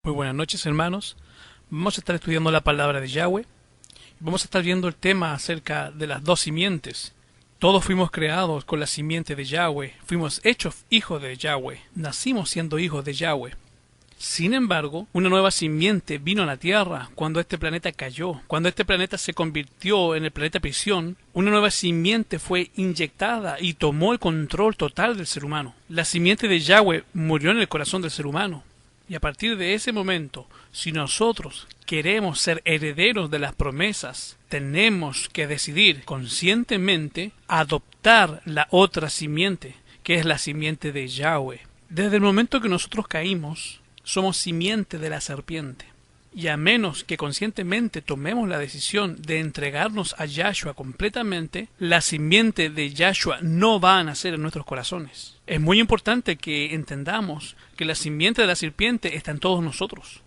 Muy buenas noches, hermanos. Vamos a estar estudiando la palabra de Yahweh. Vamos a estar viendo el tema acerca de las dos simientes. Todos fuimos creados con la simiente de Yahweh. Fuimos hechos hijos de Yahweh. Nacimos siendo hijos de Yahweh. Sin embargo, una nueva simiente vino a la Tierra cuando este planeta cayó. Cuando este planeta se convirtió en el planeta prisión, una nueva simiente fue inyectada y tomó el control total del ser humano. La simiente de Yahweh murió en el corazón del ser humano. Y a partir de ese momento, si nosotros queremos ser herederos de las promesas, tenemos que decidir conscientemente adoptar la otra simiente, que es la simiente de Yahweh. Desde el momento que nosotros caímos, somos simiente de la serpiente. Y a menos que conscientemente tomemos la decisión de entregarnos a Yahshua completamente, la simiente de Yahshua no va a nacer en nuestros corazones. Es muy importante que entendamos que la simiente de la serpiente está en todos nosotros.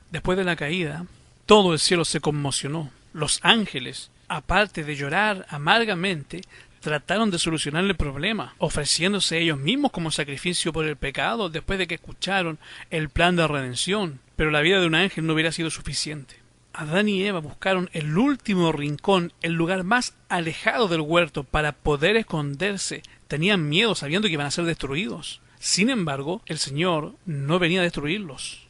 Después de la caída, todo el cielo se conmocionó. Los ángeles, aparte de llorar amargamente, trataron de solucionar el problema, ofreciéndose ellos mismos como sacrificio por el pecado después de que escucharon el plan de redención. Pero la vida de un ángel no hubiera sido suficiente. Adán y Eva buscaron el último rincón, el lugar más alejado del huerto para poder esconderse. Tenían miedo sabiendo que iban a ser destruidos. Sin embargo, el Señor no venía a destruirlos.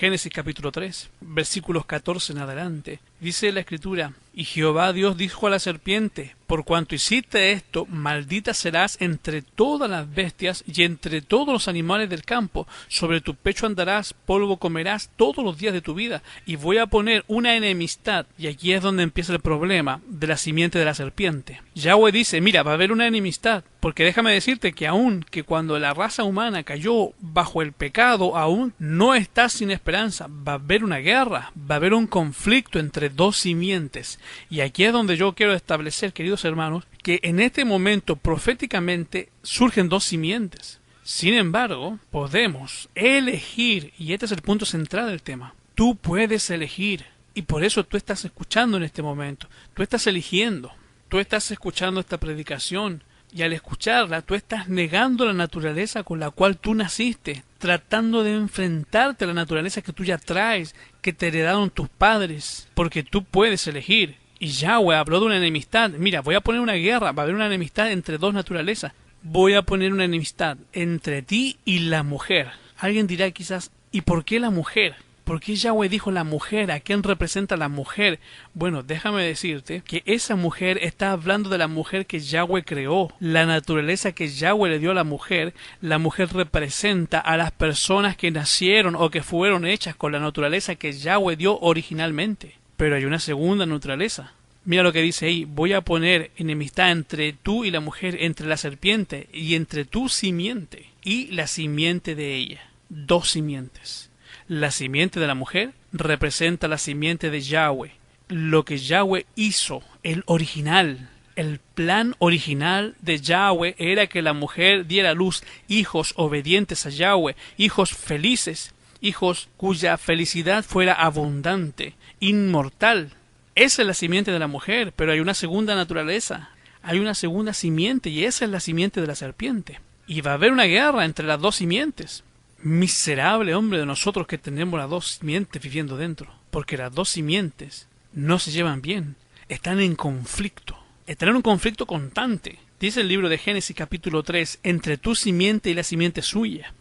Génesis capítulo 3, versículos 14 en adelante. Dice la Escritura: Y Jehová Dios dijo a la serpiente: Por cuanto hiciste esto, maldita serás entre todas las bestias y entre todos los animales del campo. Sobre tu pecho andarás, polvo comerás todos los días de tu vida. Y voy a poner una enemistad. Y aquí es donde empieza el problema de la simiente de la serpiente. Yahweh dice: mira, va a haber una enemistad. Porque déjame decirte que aún que cuando la raza humana cayó bajo el pecado, aún no está sin esperanza. Va a haber una guerra, va a haber un conflicto entre dos simientes. Y aquí es donde yo quiero establecer, queridos hermanos, que en este momento proféticamente surgen dos simientes. Sin embargo, podemos elegir, y este es el punto central del tema. Tú puedes elegir, y por eso tú estás escuchando en este momento. Tú estás eligiendo, tú estás escuchando esta predicación. Y al escucharla, tú estás negando la naturaleza con la cual tú naciste, tratando de enfrentarte a la naturaleza que tú ya traes, que te heredaron tus padres, porque tú puedes elegir. Y Yahweh habló de una enemistad. Mira, voy a poner una guerra, va a haber una enemistad entre dos naturalezas. Voy a poner una enemistad entre ti y la mujer. Alguien dirá quizás: ¿y por qué la mujer? ¿Por qué Yahweh dijo la mujer? ¿A quién representa la mujer? Bueno, déjame decirte que esa mujer está hablando de la mujer que Yahweh creó. La naturaleza que Yahweh le dio a la mujer representa a las personas que nacieron o que fueron hechas con la naturaleza que Yahweh dio originalmente. Pero hay una segunda naturaleza. Mira lo que dice ahí: voy a poner enemistad entre tú y la mujer, entre la serpiente y entre tu simiente y la simiente de ella. Dos simientes. La simiente de la mujer representa la simiente de Yahweh. Lo que Yahweh hizo, el original, el plan original de Yahweh era que la mujer diera a luz hijos obedientes a Yahweh, hijos felices, hijos cuya felicidad fuera abundante, inmortal. Esa es la simiente de la mujer, pero hay una segunda naturaleza, hay una segunda simiente, y esa es la simiente de la serpiente. Y va a haber una guerra entre las dos simientes. Miserable hombre de nosotros que tenemos las dos simientes viviendo dentro, porque las dos simientes no se llevan bien, están en conflicto, están en un conflicto constante. Dice el libro de Génesis capítulo 3: entre tu simiente y la simiente suya.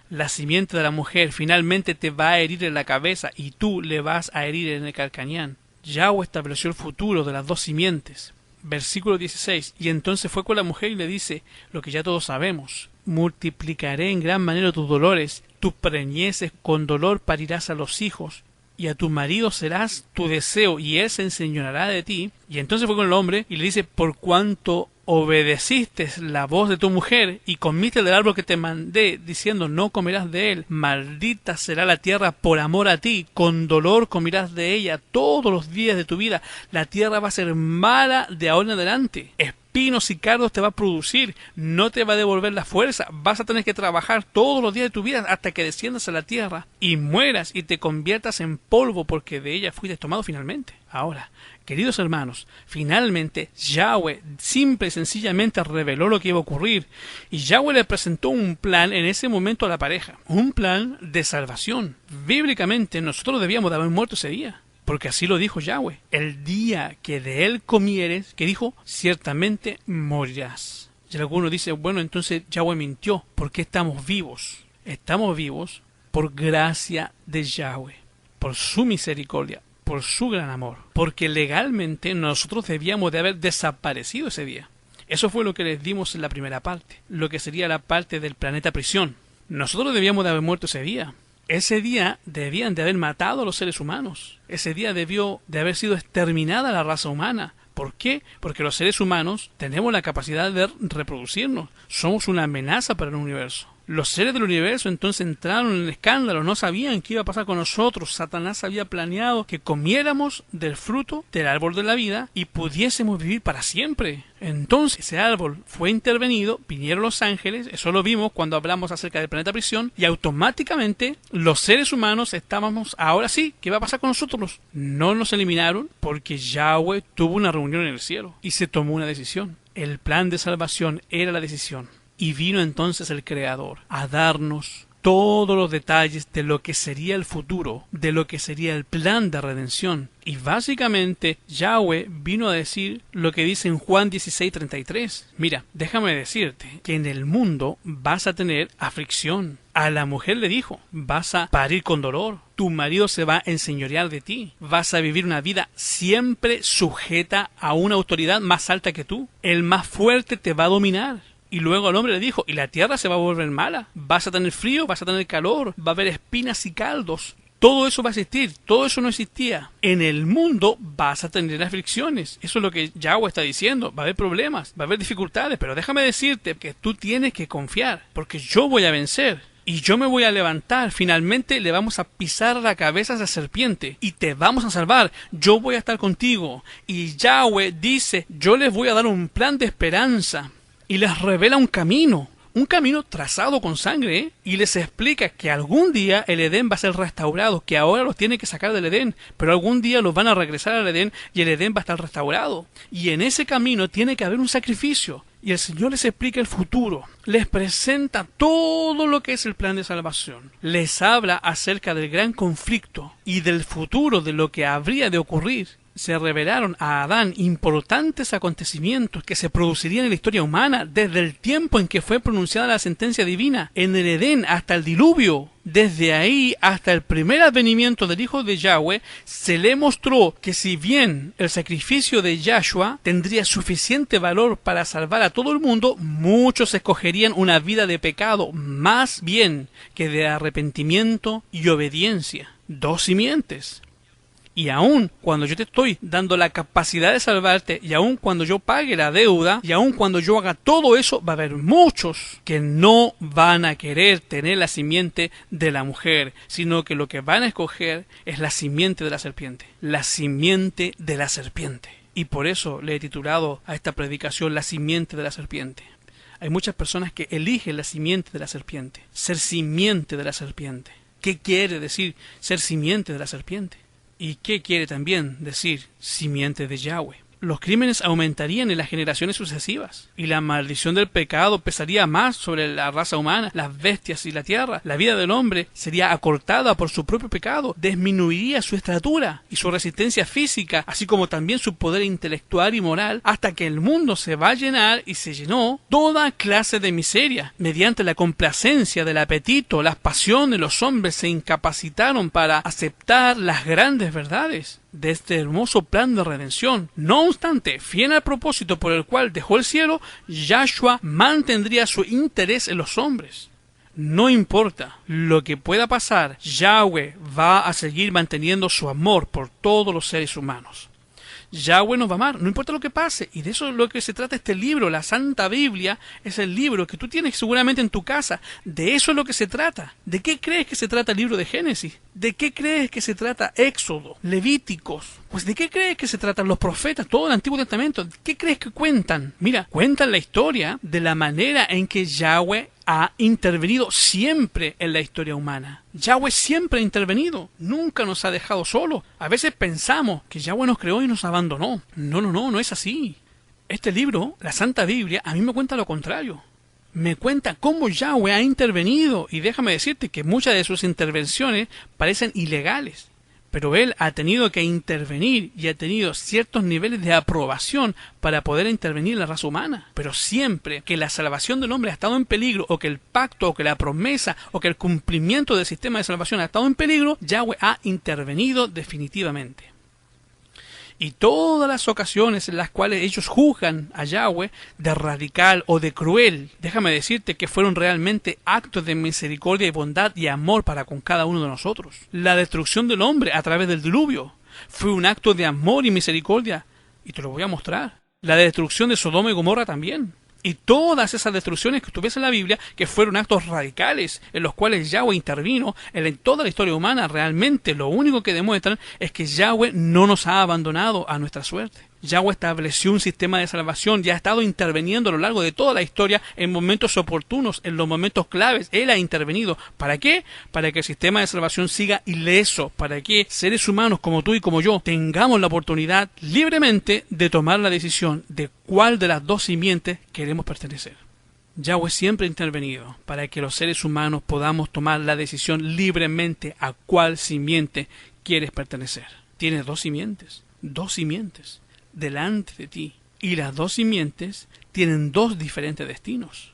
La simiente de la mujer, finalmente te va a herir en la cabeza y tú le vas a herir en el calcañán. Yahweh estableció el futuro de las dos simientes. Versículo 16: Y entonces fue con la mujer y le dice lo que ya todos sabemos: multiplicaré en gran manera tus dolores, tus preñeces con dolor parirás a los hijos, y a tu marido serás tu deseo, y él se enseñoreará de ti. Y entonces fue con el hombre y le dice: por cuanto obedeciste la voz de tu mujer y comiste del árbol que te mandé, diciendo: no comerás de él, maldita será la tierra por amor a ti, con dolor comerás de ella todos los días de tu vida. La tierra va a ser mala de ahora en adelante. espinos y cardos te va a producir, no te va a devolver la fuerza, vas a tener que trabajar todos los días de tu vida hasta que desciendas a la tierra y mueras y te conviertas en polvo porque de ella fuiste tomado finalmente. Ahora, queridos hermanos, finalmente Yahweh simple y sencillamente reveló lo que iba a ocurrir y Yahweh le presentó un plan en ese momento a la pareja, un plan de salvación. Bíblicamente nosotros debíamos de haber muerto ese día, porque así lo dijo Yahweh. El día que de él comieres, que dijo, ciertamente morirás. Y alguno dice, bueno, entonces Yahweh mintió. ¿Por qué estamos vivos? Estamos vivos por gracia de Yahweh, por su misericordia, por su gran amor. Porque legalmente nosotros debíamos de haber desaparecido ese día. Eso fue lo que les dimos en la primera parte, lo que sería la parte del planeta prisión. Nosotros debíamos de haber muerto ese día. Ese día debían de haber matado a los seres humanos. Ese día debió de haber sido exterminada la raza humana. ¿Por qué? Porque los seres humanos tenemos la capacidad de reproducirnos. Somos una amenaza para el universo. Los seres del universo entonces entraron en el escándalo, no sabían qué iba a pasar con nosotros. Satanás había planeado que comiéramos del fruto del árbol de la vida y pudiésemos vivir para siempre. Entonces ese árbol fue intervenido, vinieron los ángeles, eso lo vimos cuando hablamos acerca del planeta prisión, y automáticamente los seres humanos estábamos, ahora sí, ¿qué va a pasar con nosotros? No nos eliminaron porque Yahweh tuvo una reunión en el cielo y se tomó una decisión. El plan de salvación era la decisión. Y vino entonces el Creador a darnos todos los detalles de lo que sería el futuro, de lo que sería el plan de redención. Y básicamente Yahweh vino a decir lo que dice en Juan 16:33. Mira, déjame decirte que en el mundo vas a tener aflicción. A la mujer le dijo, vas a parir con dolor, tu marido se va a enseñorear de ti, vas a vivir una vida siempre sujeta a una autoridad más alta que tú, el más fuerte te va a dominar. Y luego al hombre le dijo, y la tierra se va a volver mala, vas a tener frío, vas a tener calor, va a haber espinas y caldos. Todo eso va a existir, todo eso no existía. En el mundo vas a tener aflicciones. Eso es lo que Yahweh está diciendo. Va a haber problemas, va a haber dificultades, pero déjame decirte que tú tienes que confiar, porque yo voy a vencer. Y yo me voy a levantar, finalmente le vamos a pisar la cabeza a esa serpiente y te vamos a salvar, yo voy a estar contigo. Y Yahweh dice, yo les voy a dar un plan de esperanza. Y les revela un camino trazado con sangre, ¿eh? Y les explica que algún día el Edén va a ser restaurado, que ahora los tiene que sacar del Edén, pero algún día los van a regresar al Edén y el Edén va a estar restaurado. Y en ese camino tiene que haber un sacrificio. Y el Señor les explica el futuro, les presenta todo lo que es el plan de salvación, les habla acerca del gran conflicto y del futuro, de lo que habría de ocurrir. Se revelaron a Adán importantes acontecimientos que se producirían en la historia humana desde el tiempo en que fue pronunciada la sentencia divina en el Edén hasta el diluvio. Desde ahí hasta el primer advenimiento del Hijo de Yahweh se le mostró que si bien el sacrificio de Yahshua tendría suficiente valor para salvar a todo el mundo, muchos escogerían una vida de pecado más bien que de arrepentimiento y obediencia. Dos simientes. Y aun cuando yo te estoy dando la capacidad de salvarte, y aun cuando yo pague la deuda, y aun cuando yo haga todo eso, va a haber muchos que no van a querer tener la simiente de la mujer, sino que lo que van a escoger es la simiente de la serpiente. La simiente de la serpiente. Y por eso le he titulado a esta predicación La simiente de la serpiente. Hay muchas personas que eligen la simiente de la serpiente, ser simiente de la serpiente. ¿Qué quiere decir ser simiente de la serpiente? ¿Y qué quiere también decir simiente de Yahweh? Los crímenes aumentarían en las generaciones sucesivas y la maldición del pecado pesaría más sobre la raza humana, las bestias y la tierra. La vida del hombre sería acortada por su propio pecado, disminuiría su estatura y su resistencia física, así como también su poder intelectual y moral, hasta que el mundo se va a llenar y se llenó toda clase de miseria. Mediante la complacencia del apetito, las pasiones, los hombres se incapacitaron para aceptar las grandes verdades de este hermoso plan de redención. No obstante, fiel al propósito por el cual dejó el cielo, Yahshua mantendría su interés en los hombres. No importa lo que pueda pasar, Yahweh va a seguir manteniendo su amor por todos los seres humanos. Yahweh nos va a amar, no importa lo que pase. Y de eso es lo que se trata este libro. La Santa Biblia es el libro que tú tienes seguramente en tu casa. De eso es lo que se trata. ¿De qué crees que se trata el libro de Génesis? ¿De qué crees que se trata Éxodo, Levíticos? Pues ¿de qué crees que se tratan los profetas, todo el Antiguo Testamento? ¿Qué crees que cuentan? Mira, cuentan la historia de la manera en que Yahweh ha intervenido siempre en la historia humana. Yahweh siempre ha intervenido, nunca nos ha dejado solos. A veces pensamos que Yahweh nos creó y nos abandonó. No es así. Este libro, la Santa Biblia, a mí me cuenta lo contrario. Me cuenta cómo Yahweh ha intervenido, y déjame decirte que muchas de sus intervenciones parecen ilegales. Pero él ha tenido que intervenir y ha tenido ciertos niveles de aprobación para poder intervenir en la raza humana. Pero siempre que la salvación del hombre ha estado en peligro, o que el pacto, o que la promesa, o que el cumplimiento del sistema de salvación ha estado en peligro, Yahweh ha intervenido definitivamente. Y todas las ocasiones en las cuales ellos juzgan a Yahweh de radical o de cruel, déjame decirte que fueron realmente actos de misericordia y bondad y amor para con cada uno de nosotros. La destrucción del hombre a través del diluvio fue un acto de amor y misericordia, y te lo voy a mostrar. La destrucción de Sodoma y Gomorra también. Y todas esas destrucciones que tuviese en la Biblia, que fueron actos radicales en los cuales Yahweh intervino en toda la historia humana, realmente lo único que demuestran es que Yahweh no nos ha abandonado a nuestra suerte. Yahweh estableció un sistema de salvación y ha estado interviniendo a lo largo de toda la historia en momentos oportunos, en los momentos claves. Él ha intervenido. ¿Para qué? Para que el sistema de salvación siga ileso, para que seres humanos como tú y como yo tengamos la oportunidad libremente de tomar la decisión de cuál de las dos simientes queremos pertenecer. Yahweh siempre ha intervenido para que los seres humanos podamos tomar la decisión libremente a cuál simiente quieres pertenecer. Tienes dos simientes delante de ti, y las dos simientes tienen dos diferentes destinos.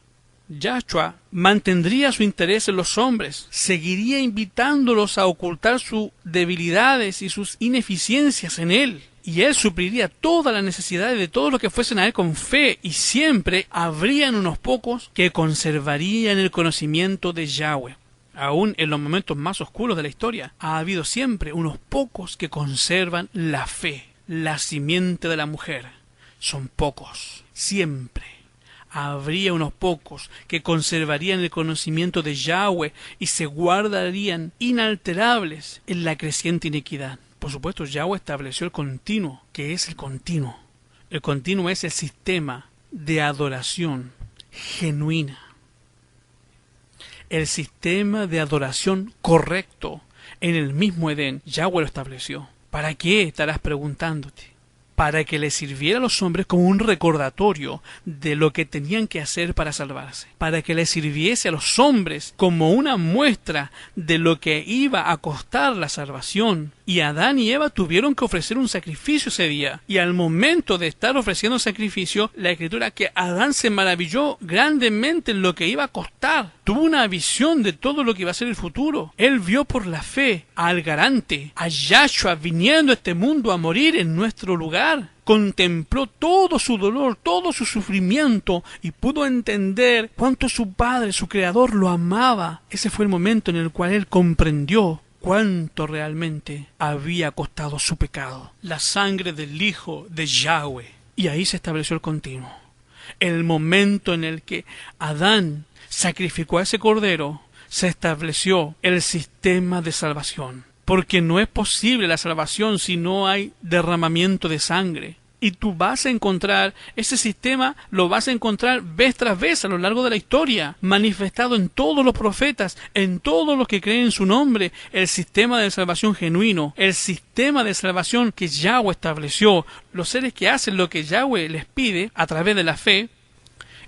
Yahshua mantendría su interés en los hombres, seguiría invitándolos a ocultar sus debilidades y sus ineficiencias en él, y él supliría todas las necesidades de todos los que fuesen a él con fe, y siempre habrían unos pocos que conservarían el conocimiento de Yahweh. Aún en los momentos más oscuros de la historia, ha habido siempre unos pocos que conservan la fe. La simiente de la mujer son pocos. Siempre habría unos pocos que conservarían el conocimiento de Yahweh y se guardarían inalterables en la creciente iniquidad. Por supuesto, Yahweh estableció el continuo. ¿Qué es el continuo? El continuo es el sistema de adoración genuina. El sistema de adoración correcto en el mismo Edén, Yahweh lo estableció. ¿Para qué? Estarás preguntándote. Para que les sirviera a los hombres como un recordatorio de lo que tenían que hacer para salvarse. Para que les sirviese a los hombres como una muestra de lo que iba a costar la salvación. Y Adán y Eva tuvieron que ofrecer un sacrificio ese día. Y al momento de estar ofreciendo sacrificio, la Escritura que Adán se maravilló grandemente en lo que iba a costar. Tuvo una visión de todo lo que iba a ser el futuro. Él vio por la fe al garante, a Yahshua viniendo a este mundo a morir en nuestro lugar. Contempló todo su dolor, todo su sufrimiento y pudo entender cuánto su Padre, su Creador, lo amaba. Ese fue el momento en el cual él comprendió cuánto realmente había costado su pecado. La sangre del Hijo de Yahweh. Y ahí se estableció el continuo. El momento en el que Adán sacrificó a ese cordero, se estableció el sistema de salvación. Porque no es posible la salvación si no hay derramamiento de sangre. Y tú vas a encontrar, ese sistema lo vas a encontrar vez tras vez a lo largo de la historia, manifestado en todos los profetas, en todos los que creen en su nombre, el sistema de salvación genuino, el sistema de salvación que Yahweh estableció, los seres que hacen lo que Yahweh les pide a través de la fe.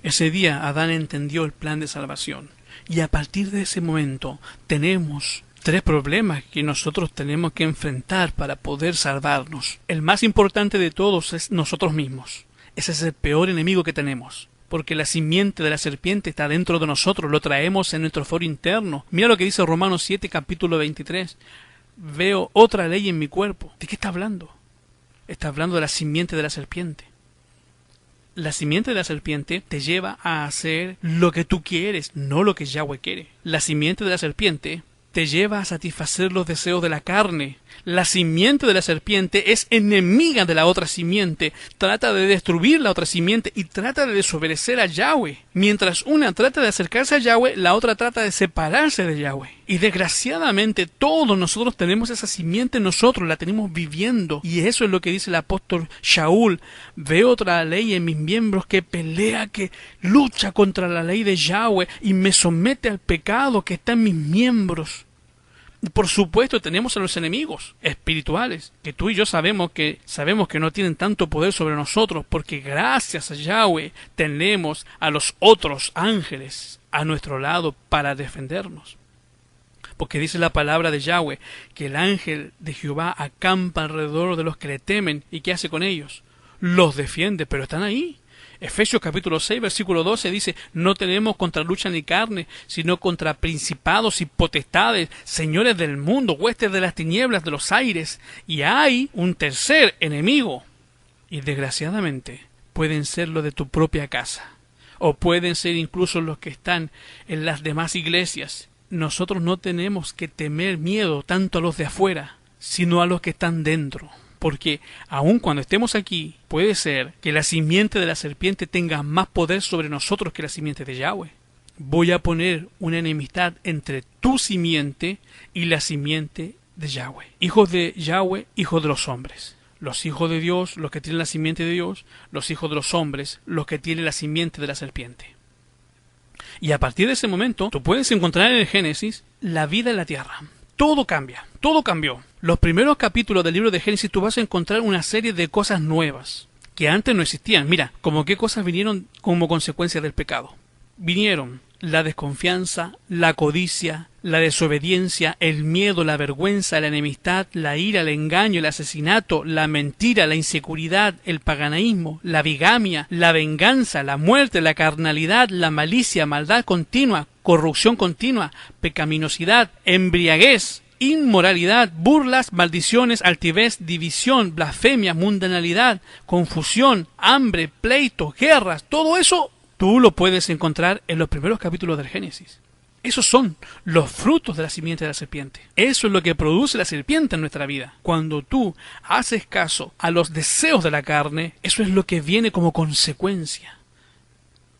Ese día Adán entendió el plan de salvación. Y a partir de ese momento tenemos tres problemas que nosotros tenemos que enfrentar para poder salvarnos. El más importante de todos es nosotros mismos. Ese es el peor enemigo que tenemos. Porque la simiente de la serpiente está dentro de nosotros, lo traemos en nuestro foro interno. Mira lo que dice Romanos 7, capítulo 23. Veo otra ley en mi cuerpo. ¿De qué está hablando? Está hablando de la simiente de la serpiente. La simiente de la serpiente te lleva a hacer lo que tú quieres, no lo que Yahweh quiere. La simiente de la serpiente te lleva a satisfacer los deseos de la carne. La simiente de la serpiente es enemiga de la otra simiente, trata de destruir la otra simiente y trata de desobedecer a Yahweh. Mientras una trata de acercarse a Yahweh, la otra trata de separarse de Yahweh. Y desgraciadamente todos nosotros tenemos esa simiente, nosotros la tenemos viviendo. Y eso es lo que dice el apóstol Shaul. Veo otra ley en mis miembros que pelea, que lucha contra la ley de Yahweh y me somete al pecado que está en mis miembros. Por supuesto tenemos a los enemigos espirituales, que tú y yo sabemos que no tienen tanto poder sobre nosotros, porque gracias a Yahweh tenemos a los otros ángeles a nuestro lado para defendernos. Porque dice la palabra de Yahweh que el ángel de Jehová acampa alrededor de los que le temen. ¿Y qué hace con ellos? Los defiende, pero están ahí. Efesios capítulo 6, versículo 12 dice, no tenemos contra lucha ni carne, sino contra principados y potestades, señores del mundo, huestes de las tinieblas de los aires. Y hay un tercer enemigo. Y desgraciadamente pueden ser los de tu propia casa. O pueden ser incluso los que están en las demás iglesias. Nosotros no tenemos que temer miedo tanto a los de afuera, sino a los que están dentro. Porque aun cuando estemos aquí, puede ser que la simiente de la serpiente tenga más poder sobre nosotros que la simiente de Yahweh. Voy a poner una enemistad entre tu simiente y la simiente de Yahweh. Hijos de Yahweh, hijos de los hombres. Los hijos de Dios, los que tienen la simiente de Dios. Los hijos de los hombres, los que tienen la simiente de la serpiente. Y a partir de ese momento, tú puedes encontrar en el Génesis la vida en la tierra. Todo cambia, todo cambió. Los primeros capítulos del libro de Génesis tú vas a encontrar una serie de cosas nuevas que antes no existían. Mira, como qué cosas vinieron como consecuencia del pecado. Vinieron la desconfianza, la codicia, la desobediencia, el miedo, la vergüenza, la enemistad, la ira, el engaño, el asesinato, la mentira, la inseguridad, el paganismo, la bigamia, la venganza, la muerte, la carnalidad, la malicia, maldad continua, corrupción continua, pecaminosidad, embriaguez, inmoralidad, burlas, maldiciones, altivez, división, blasfemia, mundanalidad, confusión, hambre, pleito, guerras. Todo eso tú lo puedes encontrar en los primeros capítulos del Génesis. Esos son los frutos de la simiente de la serpiente. Eso es lo que produce la serpiente en nuestra vida. Cuando tú haces caso a los deseos de la carne, eso es lo que viene como consecuencia.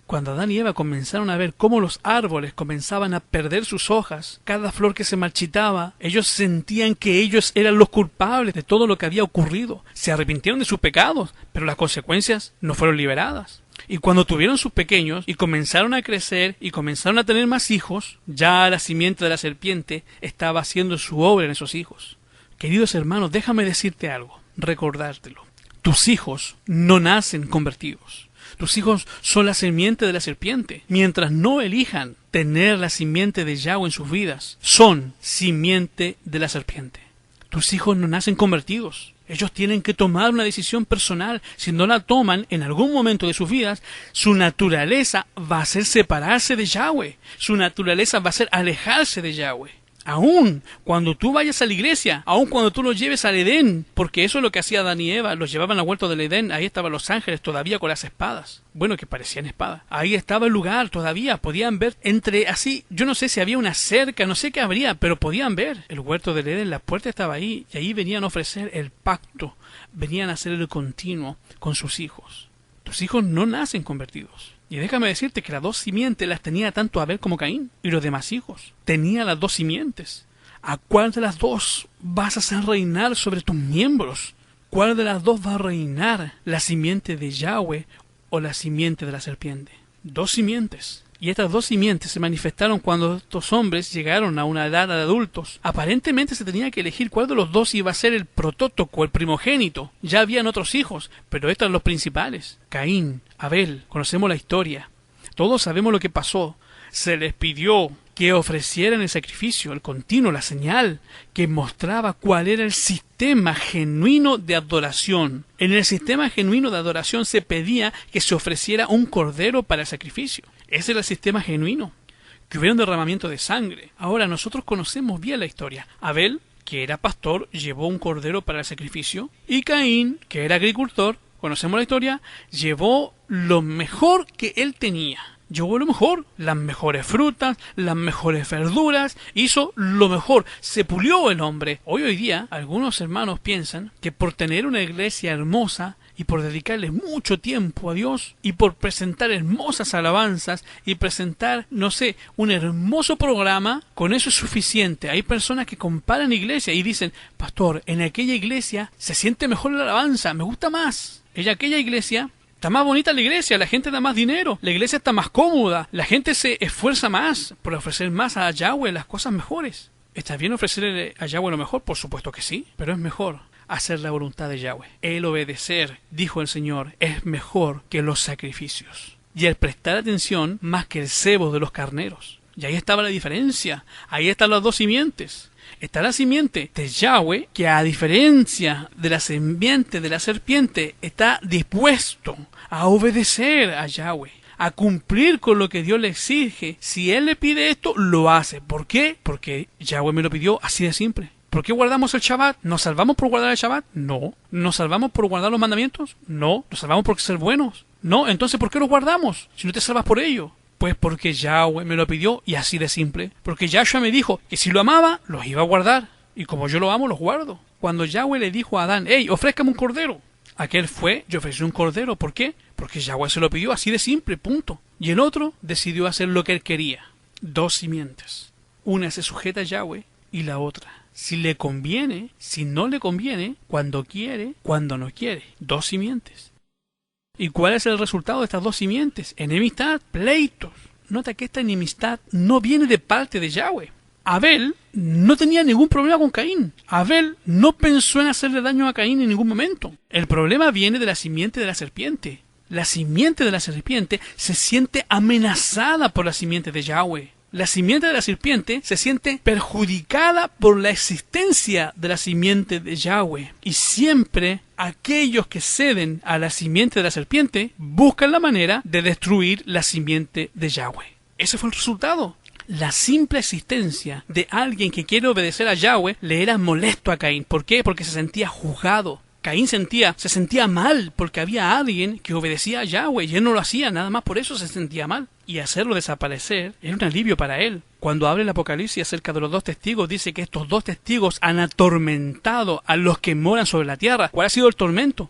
Cuando Adán y Eva comenzaron a ver cómo los árboles comenzaban a perder sus hojas, cada flor que se marchitaba, ellos sentían que ellos eran los culpables de todo lo que había ocurrido. Se arrepintieron de sus pecados, pero las consecuencias no fueron liberadas. Y cuando tuvieron sus pequeños y comenzaron a crecer y comenzaron a tener más hijos, ya la simiente de la serpiente estaba haciendo su obra en esos hijos. Queridos hermanos, déjame decirte algo, recordártelo. Tus hijos no nacen convertidos. Tus hijos son la simiente de la serpiente. Mientras no elijan tener la simiente de Yahweh en sus vidas, son simiente de la serpiente. Tus hijos no nacen convertidos. Ellos tienen que tomar una decisión personal. Si no la toman en algún momento de sus vidas, su naturaleza va a ser separarse de Yahweh. Su naturaleza va a ser alejarse de Yahweh. Aún cuando tú vayas a la iglesia, aún cuando tú los lleves al Edén, porque eso es lo que hacía Adán y Eva, los llevaban al huerto del Edén, ahí estaban los ángeles todavía con las espadas, bueno, que parecían espadas, ahí estaba el lugar todavía, podían ver entre así, yo no sé si había una cerca, no sé qué habría, pero podían ver el huerto del Edén, la puerta estaba ahí, y ahí venían a ofrecer el pacto, venían a hacer el continuo con sus hijos. Tus hijos no nacen convertidos. Y déjame decirte que las dos simientes las tenía tanto Abel como Caín y los demás hijos. Tenía las dos simientes. ¿A cuál de las dos vas a hacer reinar sobre tus miembros? ¿Cuál de las dos va a reinar? ¿La simiente de Yahweh o la simiente de la serpiente? Dos simientes. Y estas dos simientes se manifestaron cuando estos hombres llegaron a una edad de adultos. Aparentemente se tenía que elegir cuál de los dos iba a ser el protótipo, el primogénito. Ya habían otros hijos, pero estos eran los principales. Caín, Abel, conocemos la historia. Todos sabemos lo que pasó. Se les pidió que ofrecieran el sacrificio, el continuo, la señal que mostraba cuál era el sistema genuino de adoración. En el sistema genuino de adoración se pedía que se ofreciera un cordero para el sacrificio. Ese era el sistema genuino, que hubiera un derramamiento de sangre. Ahora nosotros conocemos bien la historia. Abel, que era pastor, llevó un cordero para el sacrificio, y Caín, que era agricultor, conocemos la historia, llevó lo mejor que él tenía. llevó lo mejor, las mejores frutas, las mejores verduras, hizo lo mejor, se pulió el hombre. Hoy día, algunos hermanos piensan que por tener una iglesia hermosa y por dedicarle mucho tiempo a Dios y por presentar hermosas alabanzas y presentar, no sé, un hermoso programa, con eso es suficiente. Hay personas que comparan iglesia y dicen, pastor, en aquella iglesia se siente mejor la alabanza, me gusta más. En aquella iglesia está más bonita la iglesia, la gente da más dinero, la iglesia está más cómoda, la gente se esfuerza más por ofrecer más a Yahweh las cosas mejores. ¿Está bien ofrecerle a Yahweh lo mejor? Por supuesto que sí, pero es mejor hacer la voluntad de Yahweh. El obedecer, dijo el Señor, es mejor que los sacrificios. Y el prestar atención más que el cebo de los carneros. Y ahí estaba la diferencia. Ahí están las dos simientes. Está la simiente de Yahweh, que a diferencia de la simiente de la serpiente, está dispuesto a obedecer a Yahweh, a cumplir con lo que Dios le exige. Si Él le pide esto, lo hace. ¿Por qué? Porque Yahweh me lo pidió, así de simple. ¿Por qué guardamos el Shabbat? ¿Nos salvamos por guardar el Shabbat? No. ¿Nos salvamos por guardar los mandamientos? No. ¿Nos salvamos por ser buenos? No. Entonces, ¿por qué los guardamos si no te salvas por ello? Pues porque Yahweh me lo pidió y así de simple. Porque Yahshua me dijo que si lo amaba, los iba a guardar. Y como yo lo amo, los guardo. Cuando Yahweh le dijo a Adán, hey, ofrézcame un cordero. Aquel fue y ofreció un cordero. ¿Por qué? Porque Yahweh se lo pidió así de simple, punto. Y el otro decidió hacer lo que él quería. Dos simientes. Una se sujeta a Yahweh y la otra. Si le conviene, si no le conviene, cuando quiere, cuando no quiere. Dos simientes. ¿Y cuál es el resultado de estas dos simientes? Enemistad, pleitos. Nota que esta enemistad no viene de parte de Yahweh. Abel no tenía ningún problema con Caín. Abel no pensó en hacerle daño a Caín en ningún momento. El problema viene de la simiente de la serpiente. La simiente de la serpiente se siente amenazada por la simiente de Yahweh. La simiente de la serpiente se siente perjudicada por la existencia de la simiente de Yahweh. Y siempre aquellos que ceden a la simiente de la serpiente buscan la manera de destruir la simiente de Yahweh. Ese fue el resultado. La simple existencia de alguien que quiere obedecer a Yahweh le era molesto a Caín. ¿Por qué? Porque se sentía juzgado. Caín se sentía mal porque había alguien que obedecía a Yahweh y él no lo hacía, nada más por eso se sentía mal. Y hacerlo desaparecer era un alivio para él. Cuando habla el Apocalipsis acerca de los dos testigos, dice que estos dos testigos han atormentado a los que moran sobre la tierra. ¿Cuál ha sido el tormento?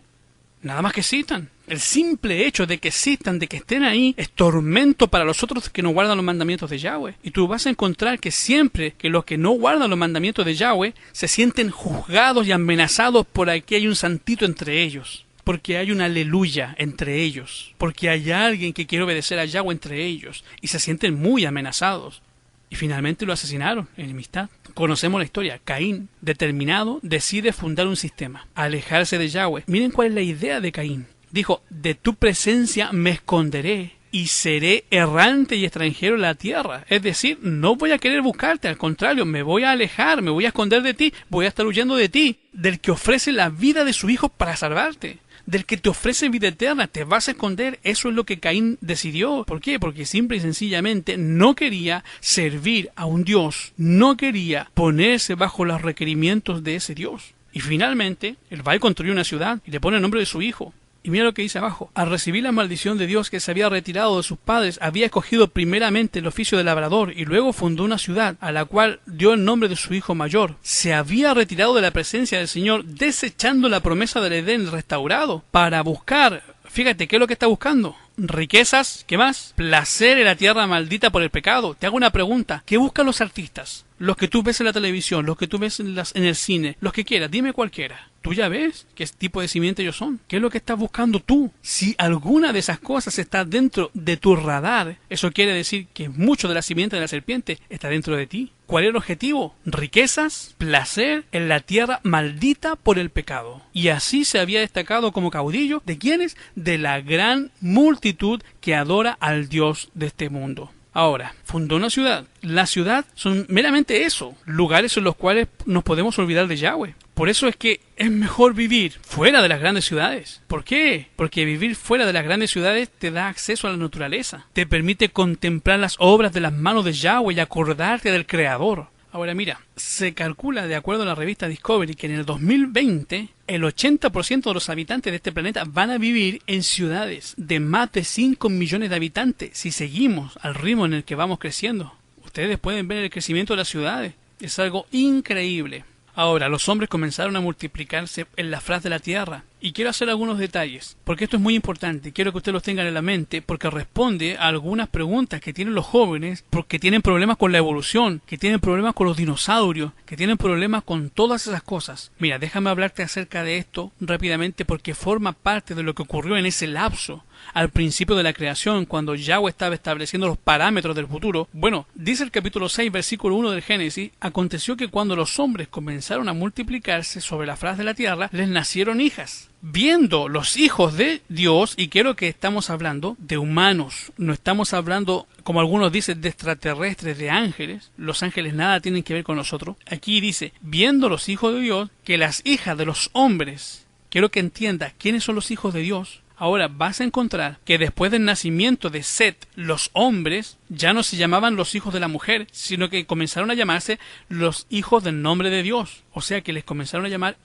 Nada más que existan. El simple hecho de que existan, de que estén ahí, es tormento para los otros que no guardan los mandamientos de Yahweh. Y tú vas a encontrar que siempre que los que no guardan los mandamientos de Yahweh se sienten juzgados y amenazados por aquí hay un santito entre ellos. Porque hay una aleluya entre ellos. Porque hay alguien que quiere obedecer a Yahweh entre ellos. Y se sienten muy amenazados. Y finalmente lo asesinaron, enemistad. Conocemos la historia. Caín, determinado, decide fundar un sistema. Alejarse de Yahweh. Miren cuál es la idea de Caín. Dijo, de tu presencia me esconderé y seré errante y extranjero en la tierra. Es decir, no voy a querer buscarte, al contrario, me voy a alejar, me voy a esconder de ti, voy a estar huyendo de ti, del que ofrece la vida de su hijo para salvarte. Del que te ofrece vida eterna, te vas a esconder. Eso es lo que Caín decidió. ¿Por qué? Porque simple y sencillamente no quería servir a un Dios. No quería ponerse bajo los requerimientos de ese Dios. Y finalmente, él va y construye una ciudad y le pone el nombre de su hijo. Y mira lo que dice abajo. Al recibir la maldición de Dios que se había retirado de sus padres, había escogido primeramente el oficio de labrador y luego fundó una ciudad a la cual dio el nombre de su hijo mayor. Se había retirado de la presencia del Señor, desechando la promesa del Edén restaurado para buscar, fíjate, ¿qué es lo que está buscando? Riquezas, ¿qué más? Placer en la tierra maldita por el pecado. Te hago una pregunta. ¿Qué buscan los artistas? Los que tú ves en la televisión, los que tú ves en el cine, los que quieras, dime cualquiera. Tú ya ves qué tipo de simiente ellos son. ¿Qué es lo que estás buscando tú? Si alguna de esas cosas está dentro de tu radar, eso quiere decir que mucho de la simiente de la serpiente está dentro de ti. ¿Cuál es el objetivo? Riquezas, placer en la tierra maldita por el pecado. Y así se había destacado como caudillo. ¿De quiénes? De la gran multitud que adora al Dios de este mundo. Ahora, fundó una ciudad. La ciudad son meramente eso, lugares en los cuales nos podemos olvidar de Yahweh. Por eso es que es mejor vivir fuera de las grandes ciudades. ¿Por qué? Porque vivir fuera de las grandes ciudades te da acceso a la naturaleza. Te permite contemplar las obras de las manos de Yahweh y acordarte del Creador. Ahora mira, se calcula de acuerdo a la revista Discovery que en el 2020 el 80% de los habitantes de este planeta van a vivir en ciudades de más de 5 millones de habitantes si seguimos al ritmo en el que vamos creciendo. Ustedes pueden ver el crecimiento de las ciudades. Es algo increíble. Ahora, los hombres comenzaron a multiplicarse en la faz de la Tierra. Y quiero hacer algunos detalles, porque esto es muy importante. Quiero que ustedes los tengan en la mente, porque responde a algunas preguntas que tienen los jóvenes, porque tienen problemas con la evolución, que tienen problemas con los dinosaurios, que tienen problemas con todas esas cosas. Mira, déjame hablarte acerca de esto rápidamente, porque forma parte de lo que ocurrió en ese lapso, al principio de la creación, cuando Yahweh estaba estableciendo los parámetros del futuro. Bueno, dice el capítulo 6, versículo 1 del Génesis: aconteció que cuando los hombres comenzaron a multiplicarse sobre la faz de la tierra, les nacieron hijas. Viendo los hijos de Dios, y quiero que estamos hablando de humanos, no estamos hablando, como algunos dicen, de extraterrestres, de ángeles. Los ángeles nada tienen que ver con nosotros. Aquí dice, viendo los hijos de Dios, que las hijas de los hombres, quiero que entiendas quiénes son los hijos de Dios. Ahora vas a encontrar que después del nacimiento de Set, los hombres ya no se llamaban los hijos de la mujer, sino que comenzaron a llamarse los hijos del nombre de Dios. O sea que les comenzaron a llamar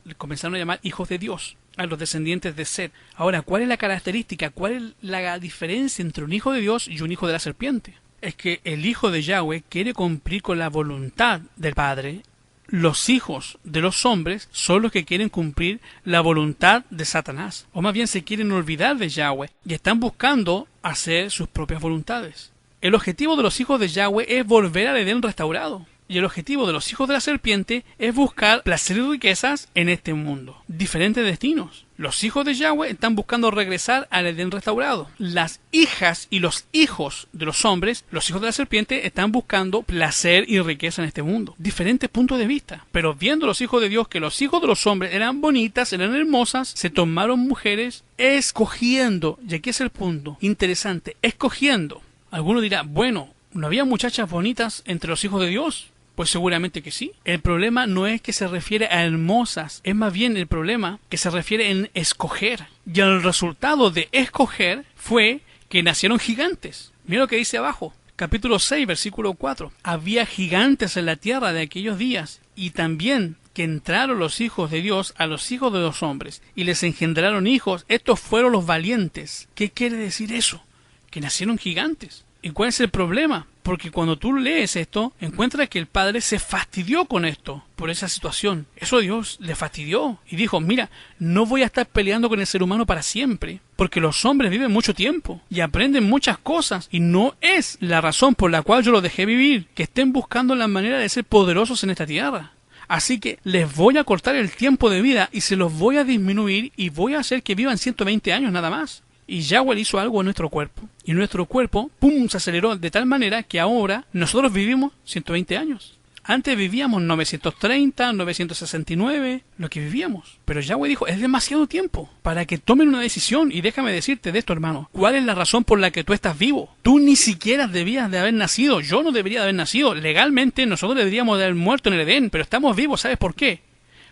hijos de Dios a los descendientes de Set. Ahora, ¿cuál es la característica? ¿Cuál es la diferencia entre un hijo de Dios y un hijo de la serpiente? Es que el hijo de Yahweh quiere cumplir con la voluntad del Padre. Los hijos de los hombres son los que quieren cumplir la voluntad de Satanás, o más bien se quieren olvidar de Yahweh y están buscando hacer sus propias voluntades. El objetivo de los hijos de Yahweh es volver al Edén restaurado, y el objetivo de los hijos de la serpiente es buscar placer y riquezas en este mundo. Diferentes destinos. Los hijos de Yahweh están buscando regresar al Edén restaurado. Las hijas y los hijos de los hombres, los hijos de la serpiente, están buscando placer y riqueza en este mundo. Diferentes puntos de vista. Pero viendo los hijos de Dios que los hijos de los hombres eran bonitas, eran hermosas, se tomaron mujeres escogiendo. Y aquí es el punto interesante. Escogiendo. Alguno dirá, bueno, ¿no había muchachas bonitas entre los hijos de Dios? Pues seguramente que sí. El problema no es que se refiere a hermosas, es más bien el problema que se refiere en escoger. Y el resultado de escoger fue que nacieron gigantes. Mira lo que dice abajo, capítulo 6, versículo 4. Había gigantes en la tierra de aquellos días, y también que entraron los hijos de Dios a los hijos de los hombres, y les engendraron hijos. Estos fueron los valientes. ¿Qué quiere decir eso? Que nacieron gigantes. ¿Y cuál es el problema? Porque cuando tú lees esto, encuentras que el padre se fastidió con esto, por esa situación. Eso Dios le fastidió y dijo, mira, no voy a estar peleando con el ser humano para siempre, porque los hombres viven mucho tiempo y aprenden muchas cosas, y no es la razón por la cual yo los dejé vivir, que estén buscando la manera de ser poderosos en esta tierra. Así que les voy a cortar el tiempo de vida y se los voy a disminuir y voy a hacer que vivan 120 años nada más. Y Yahweh hizo algo en nuestro cuerpo. Y nuestro cuerpo, ¡pum!, se aceleró de tal manera que ahora nosotros vivimos 120 años. Antes vivíamos 930, 969, lo que vivíamos. Pero Yahweh dijo, es demasiado tiempo para que tomen una decisión. Y déjame decirte de esto, hermano. ¿Cuál es la razón por la que tú estás vivo? Tú ni siquiera debías de haber nacido. Yo no debería de haber nacido. Legalmente nosotros deberíamos de haber muerto en el Edén. Pero estamos vivos, ¿sabes por qué?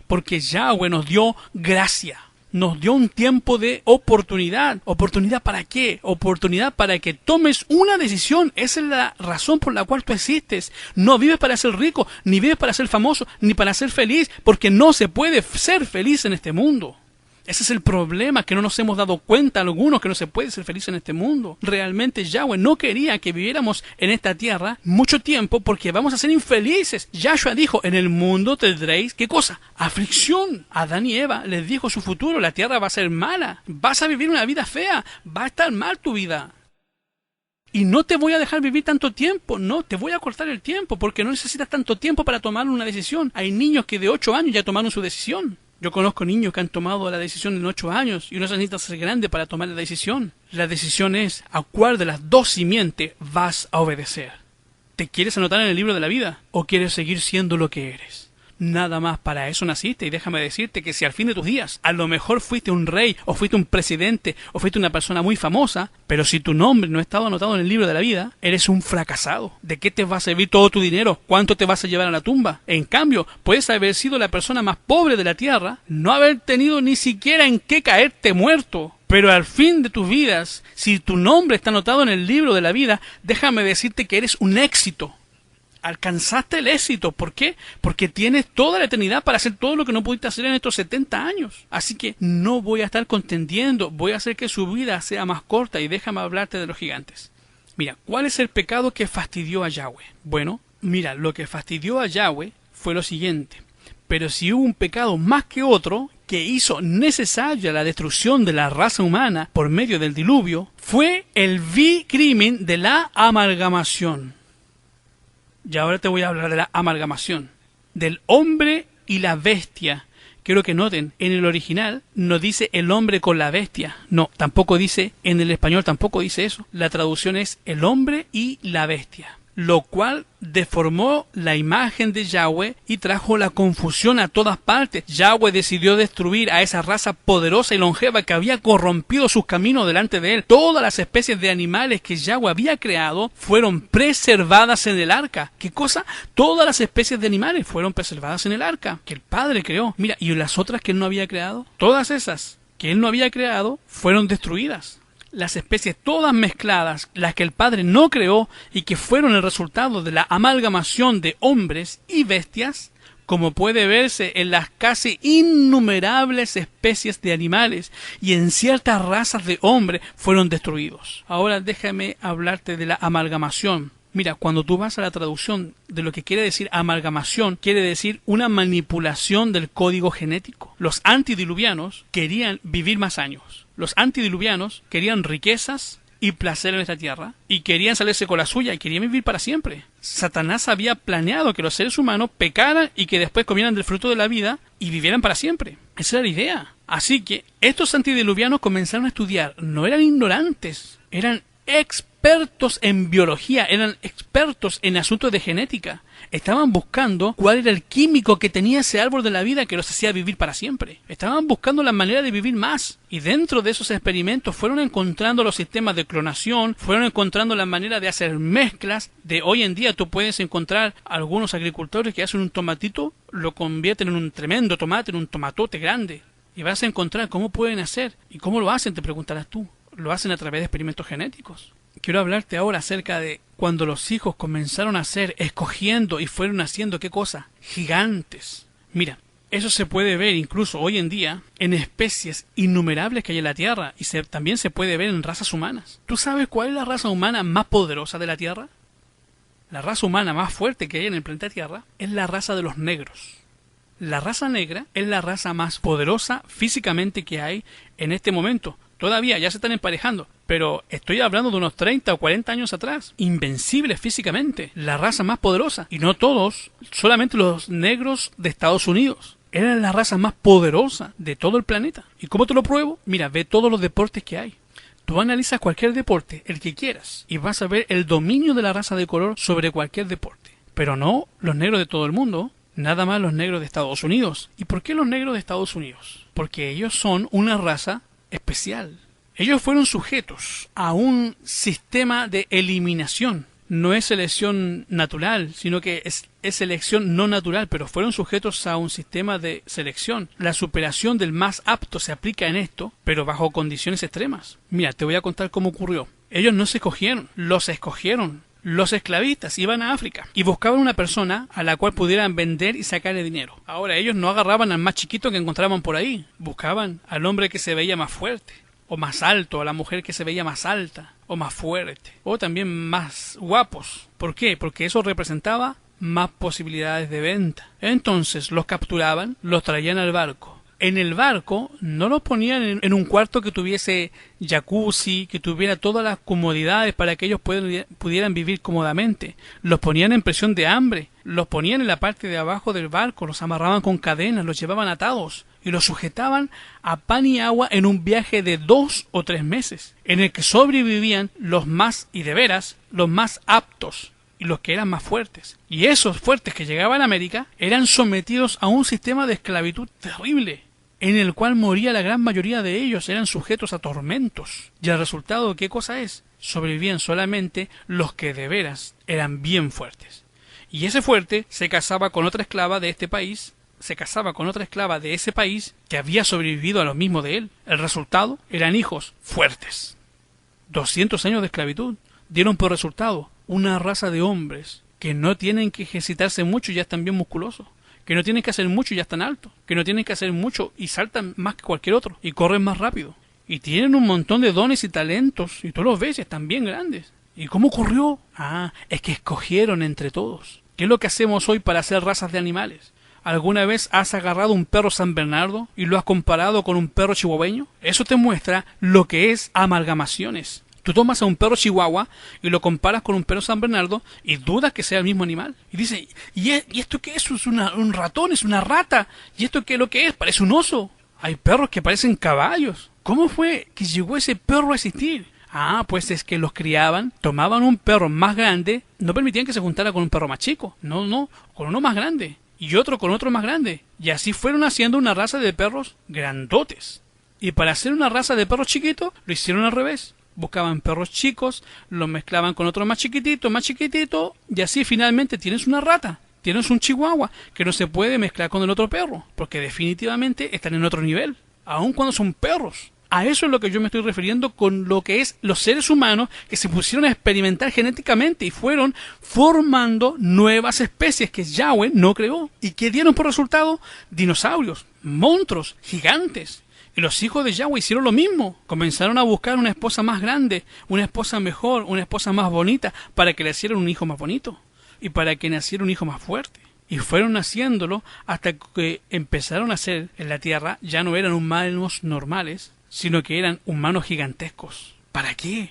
Porque Yahweh nos dio gracia. Nos dio un tiempo de oportunidad. ¿Oportunidad para qué? Oportunidad para que tomes una decisión. Esa es la razón por la cual tú existes. No vives para ser rico, ni vives para ser famoso, ni para ser feliz, porque no se puede ser feliz en este mundo. Ese es el problema, que no nos hemos dado cuenta algunos que no se puede ser feliz en este mundo. Realmente Yahweh no quería que viviéramos en esta tierra mucho tiempo porque vamos a ser infelices. Yahshua dijo, en el mundo tendréis, ¿qué cosa? Aflicción. Adán y Eva les dijo su futuro, la tierra va a ser mala, vas a vivir una vida fea, va a estar mal tu vida. Y no te voy a dejar vivir tanto tiempo, no, te voy a cortar el tiempo porque no necesitas tanto tiempo para tomar una decisión. Hay niños que de 8 años ya tomaron su decisión. Yo conozco niños que han tomado la decisión en 8 años y no se necesita ser grande para tomar la decisión. La decisión es a cuál de las dos simientes vas a obedecer. ¿Te quieres anotar en el libro de la vida o quieres seguir siendo lo que eres? Nada más para eso naciste, y déjame decirte que si al fin de tus días a lo mejor fuiste un rey o fuiste un presidente o fuiste una persona muy famosa, pero si tu nombre no ha estado anotado en el libro de la vida, eres un fracasado. ¿De qué te va a servir todo tu dinero? ¿Cuánto te vas a llevar a la tumba? En cambio, puedes haber sido la persona más pobre de la tierra, no haber tenido ni siquiera en qué caerte muerto. Pero al fin de tus vidas, si tu nombre está anotado en el libro de la vida, déjame decirte que eres un éxito. Alcanzaste el éxito. ¿Por qué? Porque tienes toda la eternidad para hacer todo lo que no pudiste hacer en estos 70 años. Así que no voy a estar contendiendo, voy a hacer que su vida sea más corta y déjame hablarte de los gigantes. Mira, ¿cuál es el pecado que fastidió a Yahweh? Bueno, mira, lo que fastidió a Yahweh fue lo siguiente. Pero si hubo un pecado más que otro que hizo necesaria la destrucción de la raza humana por medio del diluvio, fue el vil crimen de la amalgamación. Y ahora te voy a hablar de la amalgamación, del hombre y la bestia. Quiero que noten, en el original no dice el hombre con la bestia. No, tampoco dice, en el español tampoco dice eso. La traducción es el hombre y la bestia, lo cual deformó la imagen de Yahweh y trajo la confusión a todas partes. Yahweh decidió destruir a esa raza poderosa y longeva que había corrompido sus caminos delante de él. Todas las especies de animales que Yahweh había creado fueron preservadas en el arca. ¿Qué cosa? Todas las especies de animales fueron preservadas en el arca que el Padre creó. Mira, ¿y las otras que él no había creado? Todas esas que él no había creado fueron destruidas. Las especies todas mezcladas, las que el Padre no creó y que fueron el resultado de la amalgamación de hombres y bestias, como puede verse en las casi innumerables especies de animales y en ciertas razas de hombres, fueron destruidos. Ahora déjame hablarte de la amalgamación. Mira, cuando tú vas a la traducción de lo que quiere decir amalgamación, quiere decir una manipulación del código genético. Los antidiluvianos querían vivir más años. Los antidiluvianos querían riquezas y placer en esta tierra, y querían salirse con la suya y querían vivir para siempre. Satanás había planeado que los seres humanos pecaran y que después comieran del fruto de la vida y vivieran para siempre. Esa era la idea. Así que estos antidiluvianos comenzaron a estudiar. No eran ignorantes, eran expertos en biología, eran expertos en asuntos de genética. Estaban buscando cuál era el químico que tenía ese árbol de la vida que los hacía vivir para siempre. Estaban buscando la manera de vivir más. Y dentro de esos experimentos fueron encontrando los sistemas de clonación, fueron encontrando la manera de hacer mezclas. De hoy en día tú puedes encontrar algunos agricultores que hacen un tomatito, lo convierten en un tremendo tomate, en un tomatote grande. Y vas a encontrar cómo pueden hacer. ¿Y cómo lo hacen? Te preguntarás tú. Lo hacen a través de experimentos genéticos. Quiero hablarte ahora acerca de cuando los hijos comenzaron a hacer, escogiendo y fueron haciendo, ¿qué cosa? Gigantes. Mira, eso se puede ver incluso hoy en día en especies innumerables que hay en la Tierra y también se puede ver en razas humanas. ¿Tú sabes cuál es la raza humana más poderosa de la Tierra? La raza humana más fuerte que hay en el planeta Tierra es la raza de los negros. La raza negra es la raza más poderosa físicamente que hay en este momento. Todavía ya se están emparejando, pero estoy hablando de unos 30 o 40 años atrás. Invencibles físicamente, la raza más poderosa. Y no todos, solamente los negros de Estados Unidos. Eran la raza más poderosa de todo el planeta. ¿Y cómo te lo pruebo? Mira, ve todos los deportes que hay. Tú analizas cualquier deporte, el que quieras, y vas a ver el dominio de la raza de color sobre cualquier deporte. Pero no los negros de todo el mundo, nada más los negros de Estados Unidos. ¿Y por qué los negros de Estados Unidos? Porque ellos son una raza especial. Ellos fueron sujetos a un sistema de eliminación. No es selección natural, sino que es selección no natural, pero fueron sujetos a un sistema de selección. La superación del más apto se aplica en esto, pero bajo condiciones extremas. Mira, te voy a contar cómo ocurrió. Ellos no se escogieron, los escogieron. Los esclavistas iban a África y buscaban una persona a la cual pudieran vender y sacarle dinero. Ahora ellos no agarraban al más chiquito que encontraban por ahí. Buscaban al hombre que se veía más fuerte o más alto, a la mujer que se veía más alta o más fuerte, o también más guapos. ¿Por qué? Porque eso representaba más posibilidades de venta. Entonces los capturaban, los traían al barco. En el barco no los ponían en un cuarto que tuviese jacuzzi, que tuviera todas las comodidades para que ellos pudieran vivir cómodamente. Los ponían en presión de hambre, los ponían en la parte de abajo del barco, los amarraban con cadenas, los llevaban atados y los sujetaban a pan y agua en un viaje de 2 o 3 meses, en el que sobrevivían los más, y de veras, los más aptos y los que eran más fuertes. Y esos fuertes que llegaban a América eran sometidos a un sistema de esclavitud terrible, en el cual moría la gran mayoría de ellos, eran sujetos a tormentos. ¿Y el resultado qué cosa es? Sobrevivían solamente los que de veras eran bien fuertes. Y ese fuerte se casaba con otra esclava de este país, se casaba con otra esclava de ese país que había sobrevivido a lo mismo de él. El resultado eran hijos fuertes. 200 años de esclavitud dieron por resultado una raza de hombres que no tienen que ejercitarse mucho y ya están bien musculosos, que no tienen que hacer mucho y ya están altos, que no tienen que hacer mucho y saltan más que cualquier otro, y corren más rápido, y tienen un montón de dones y talentos, y tú los ves y están bien grandes. ¿Y cómo ocurrió? Es que escogieron entre todos. ¿Qué es lo que hacemos hoy para hacer razas de animales? ¿Alguna vez has agarrado un perro San Bernardo y lo has comparado con un perro chihuahueño? Eso te muestra lo que es amalgamaciones. Tú tomas a un perro chihuahua y lo comparas con un perro San Bernardo y dudas que sea el mismo animal. Y dices, ¿y esto qué es? ¿Es un ratón? ¿Es una rata? ¿Y esto qué es lo que es? Parece un oso. Hay perros que parecen caballos. ¿Cómo fue que llegó ese perro a existir? Pues es que los criaban, tomaban un perro más grande, no permitían que se juntara con un perro más chico. No, con uno más grande. Y otro con otro más grande. Y así fueron haciendo una raza de perros grandotes. Y para hacer una raza de perros chiquitos, lo hicieron al revés. Buscaban perros chicos, los mezclaban con otro más chiquitito, y así finalmente tienes una rata, tienes un chihuahua, que no se puede mezclar con el otro perro, porque definitivamente están en otro nivel, aun cuando son perros. A eso es lo que yo me estoy refiriendo con lo que es los seres humanos que se pusieron a experimentar genéticamente y fueron formando nuevas especies que Yahweh no creó. ¿Y que dieron por resultado? Dinosaurios, monstruos, gigantes. Y los hijos de Yahweh hicieron lo mismo. Comenzaron a buscar una esposa más grande, una esposa mejor, una esposa más bonita, para que le hicieran un hijo más bonito y para que naciera un hijo más fuerte. Y fueron haciéndolo hasta que empezaron a ser en la tierra, ya no eran humanos normales, sino que eran humanos gigantescos. ¿Para qué?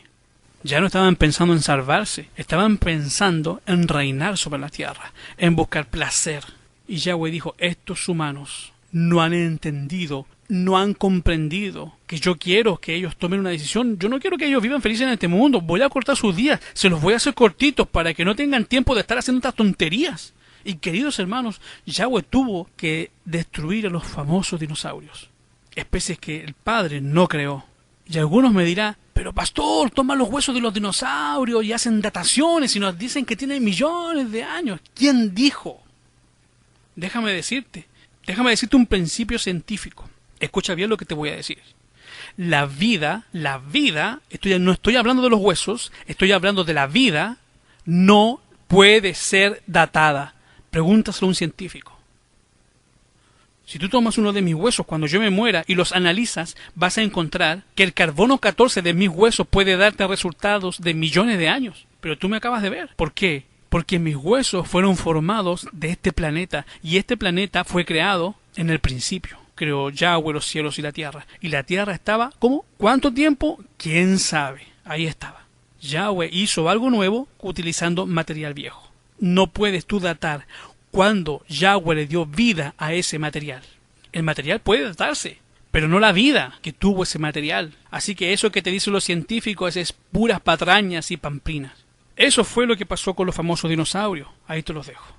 Ya no estaban pensando en salvarse, estaban pensando en reinar sobre la tierra, en buscar placer. Y Yahweh dijo, estos humanos no han entendido, no han comprendido que yo quiero que ellos tomen una decisión. Yo no quiero que ellos vivan felices en este mundo. Voy a cortar sus días, se los voy a hacer cortitos para que no tengan tiempo de estar haciendo estas tonterías. Y queridos hermanos, Yahweh tuvo que destruir a los famosos dinosaurios, especies que el Padre no creó. Y algunos me dirán, pero pastor, toman los huesos de los dinosaurios y hacen dataciones y nos dicen que tienen millones de años. ¿Quién dijo? Déjame decirte un principio científico. Escucha bien lo que te voy a decir. La vida, no estoy hablando de los huesos, estoy hablando de la vida, no puede ser datada. Pregúntaselo a un científico. Si tú tomas uno de mis huesos cuando yo me muera y los analizas, vas a encontrar que el carbono 14 de mis huesos puede darte resultados de millones de años. Pero tú me acabas de ver. ¿Por qué? Porque mis huesos fueron formados de este planeta y este planeta fue creado en el principio. Creó Yahweh los cielos y la tierra. Y la tierra estaba, ¿cómo? ¿Cuánto tiempo? ¿Quién sabe? Ahí estaba. Yahweh hizo algo nuevo utilizando material viejo. No puedes tú datar cuándo Yahweh le dio vida a ese material. El material puede datarse, pero no la vida que tuvo ese material. Así que eso que te dicen los científicos es puras patrañas y pamplinas. Eso fue lo que pasó con los famosos dinosaurios. Ahí te los dejo.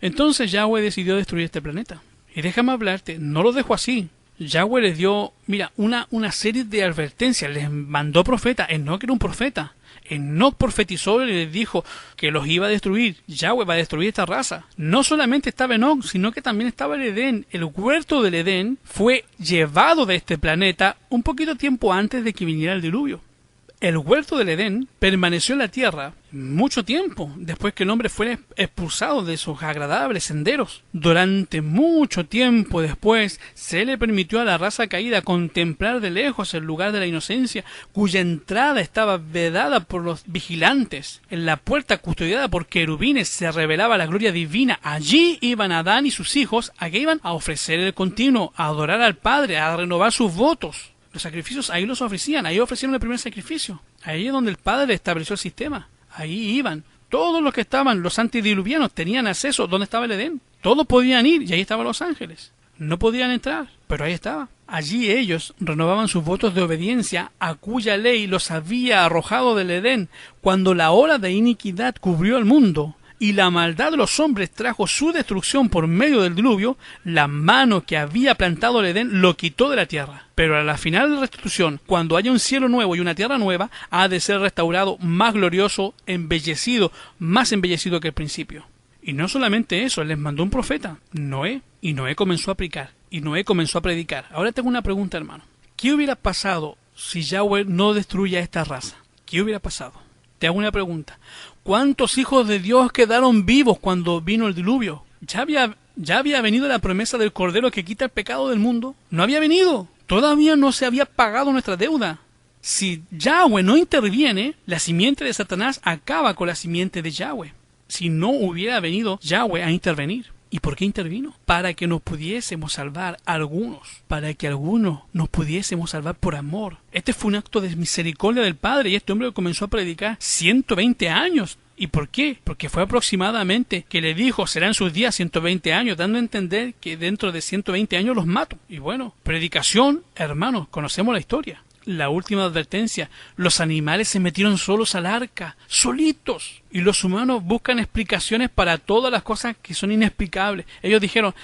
Entonces Yahweh decidió destruir este planeta. Y déjame hablarte, no lo dejo así. Yahweh les dio, una serie de advertencias. Les mandó profeta. Enoc era un profeta. Enoc profetizó y les dijo que los iba a destruir. Yahweh va a destruir esta raza. No solamente estaba Enoc, sino que también estaba el Edén. El huerto del Edén fue llevado de este planeta un poquito tiempo antes de que viniera el diluvio. El huerto del Edén permaneció en la tierra mucho tiempo después que el hombre fuera expulsado de esos agradables senderos. Durante mucho tiempo después se le permitió a la raza caída contemplar de lejos el lugar de la inocencia, cuya entrada estaba vedada por los vigilantes. En la puerta custodiada por querubines se revelaba la gloria divina. Allí iban Adán y sus hijos, a que iban a ofrecer el continuo, a adorar al Padre, a renovar sus votos. Los sacrificios ahí los ofrecían, ahí ofrecieron el primer sacrificio. Ahí es donde el Padre estableció el sistema. Ahí iban. Todos los que estaban, los antediluvianos, tenían acceso donde estaba el Edén. Todos podían ir y ahí estaban los ángeles. No podían entrar, pero ahí estaba. Allí ellos renovaban sus votos de obediencia a cuya ley los había arrojado del Edén cuando la ola de iniquidad cubrió el mundo. Y la maldad de los hombres trajo su destrucción por medio del diluvio. La mano que había plantado el Edén lo quitó de la tierra. Pero a la final de la restitución, cuando haya un cielo nuevo y una tierra nueva, ha de ser restaurado más glorioso, embellecido, más embellecido que el principio. Y no solamente eso, les mandó un profeta, Noé. Y Noé comenzó a aplicar. Y Noé comenzó a predicar. Ahora tengo una pregunta, hermano. ¿Qué hubiera pasado si Yahweh no destruye a esta raza? ¿Qué hubiera pasado? Te hago una pregunta. ¿Cuántos hijos de Dios quedaron vivos cuando vino el diluvio? ¿Ya había venido la promesa del Cordero que quita el pecado del mundo? No había venido. Todavía no se había pagado nuestra deuda. Si Yahweh no interviene, la simiente de Satanás acaba con la simiente de Yahweh. Si no hubiera venido Yahweh a intervenir. ¿Y por qué intervino? Para que nos pudiésemos salvar algunos. Para que algunos nos pudiésemos salvar por amor. Este fue un acto de misericordia del Padre y este hombre comenzó a predicar 120 años. ¿Y por qué? Porque fue aproximadamente que le dijo, serán sus días 120 años, dando a entender que dentro de 120 años los mato. Y bueno, predicación, hermanos, conocemos la historia. La última advertencia, los animales se metieron solos al arca, solitos. Y los humanos buscan explicaciones para todas las cosas que son inexplicables. Ellos dijeron,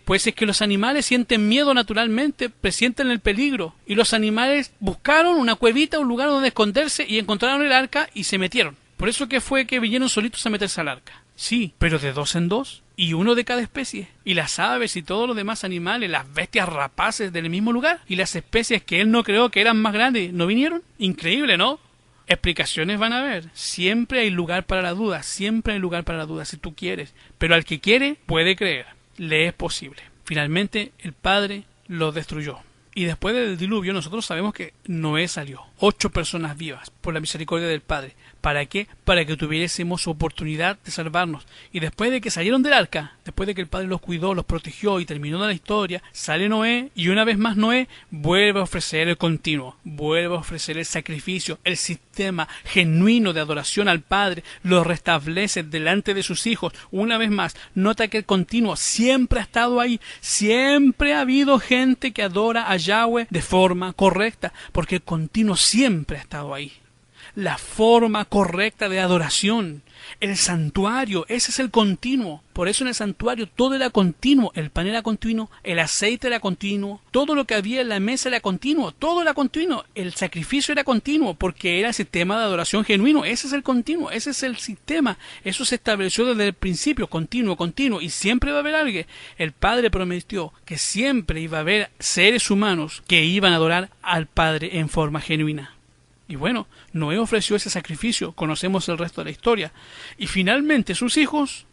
pues es que los animales sienten miedo naturalmente, presienten el peligro. Y los animales buscaron una cuevita, un lugar donde esconderse y encontraron el arca y se metieron. Por eso que fue que vinieron solitos a meterse al arca. Sí, pero de dos en dos, y uno de cada especie. Y las aves y todos los demás animales, las bestias rapaces del mismo lugar, y las especies que él no creó que eran más grandes, ¿no vinieron? Increíble, ¿no? Explicaciones van a haber. Siempre hay lugar para la duda, siempre hay lugar para la duda, si tú quieres. Pero al que quiere, puede creer. Le es posible. Finalmente, el Padre lo destruyó. Y después del diluvio, nosotros sabemos que Noé salió. 8 personas vivas, por la misericordia del Padre. ¿Para qué? Para que tuviésemos oportunidad de salvarnos. Y después de que salieron del arca, después de que el Padre los cuidó, los protegió y terminó la historia, sale Noé y una vez más Noé vuelve a ofrecer el continuo, vuelve a ofrecer el sacrificio, el sistema genuino de adoración al Padre, lo restablece delante de sus hijos. Una vez más, nota que el continuo siempre ha estado ahí, siempre ha habido gente que adora a Yahweh de forma correcta, porque el continuo siempre ha estado ahí. La forma correcta de adoración, el santuario, ese es el continuo. Por eso en el santuario todo era continuo, el pan era continuo, el aceite era continuo, todo lo que había en la mesa era continuo, todo era continuo, el sacrificio era continuo, porque era el sistema de adoración genuino, ese es el continuo, ese es el sistema, eso se estableció desde el principio, continuo, y siempre va a haber alguien. El Padre prometió que siempre iba a haber seres humanos que iban a adorar al Padre en forma genuina. Y bueno, Noé ofreció ese sacrificio, conocemos el resto de la historia. Y finalmente sus hijos,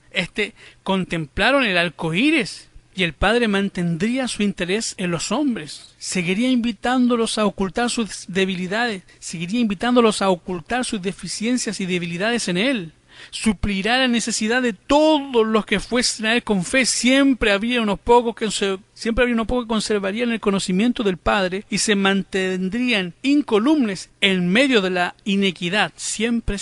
contemplaron el arco iris, y el Padre mantendría su interés en los hombres. Seguiría invitándolos a ocultar sus debilidades, seguiría invitándolos a ocultar sus deficiencias y debilidades en él. Suplirá la necesidad de todos los que fuesen a él con fe. Siempre habría unos pocos que conservarían el conocimiento del Padre y se mantendrían incolumes en medio de la inequidad, siempre.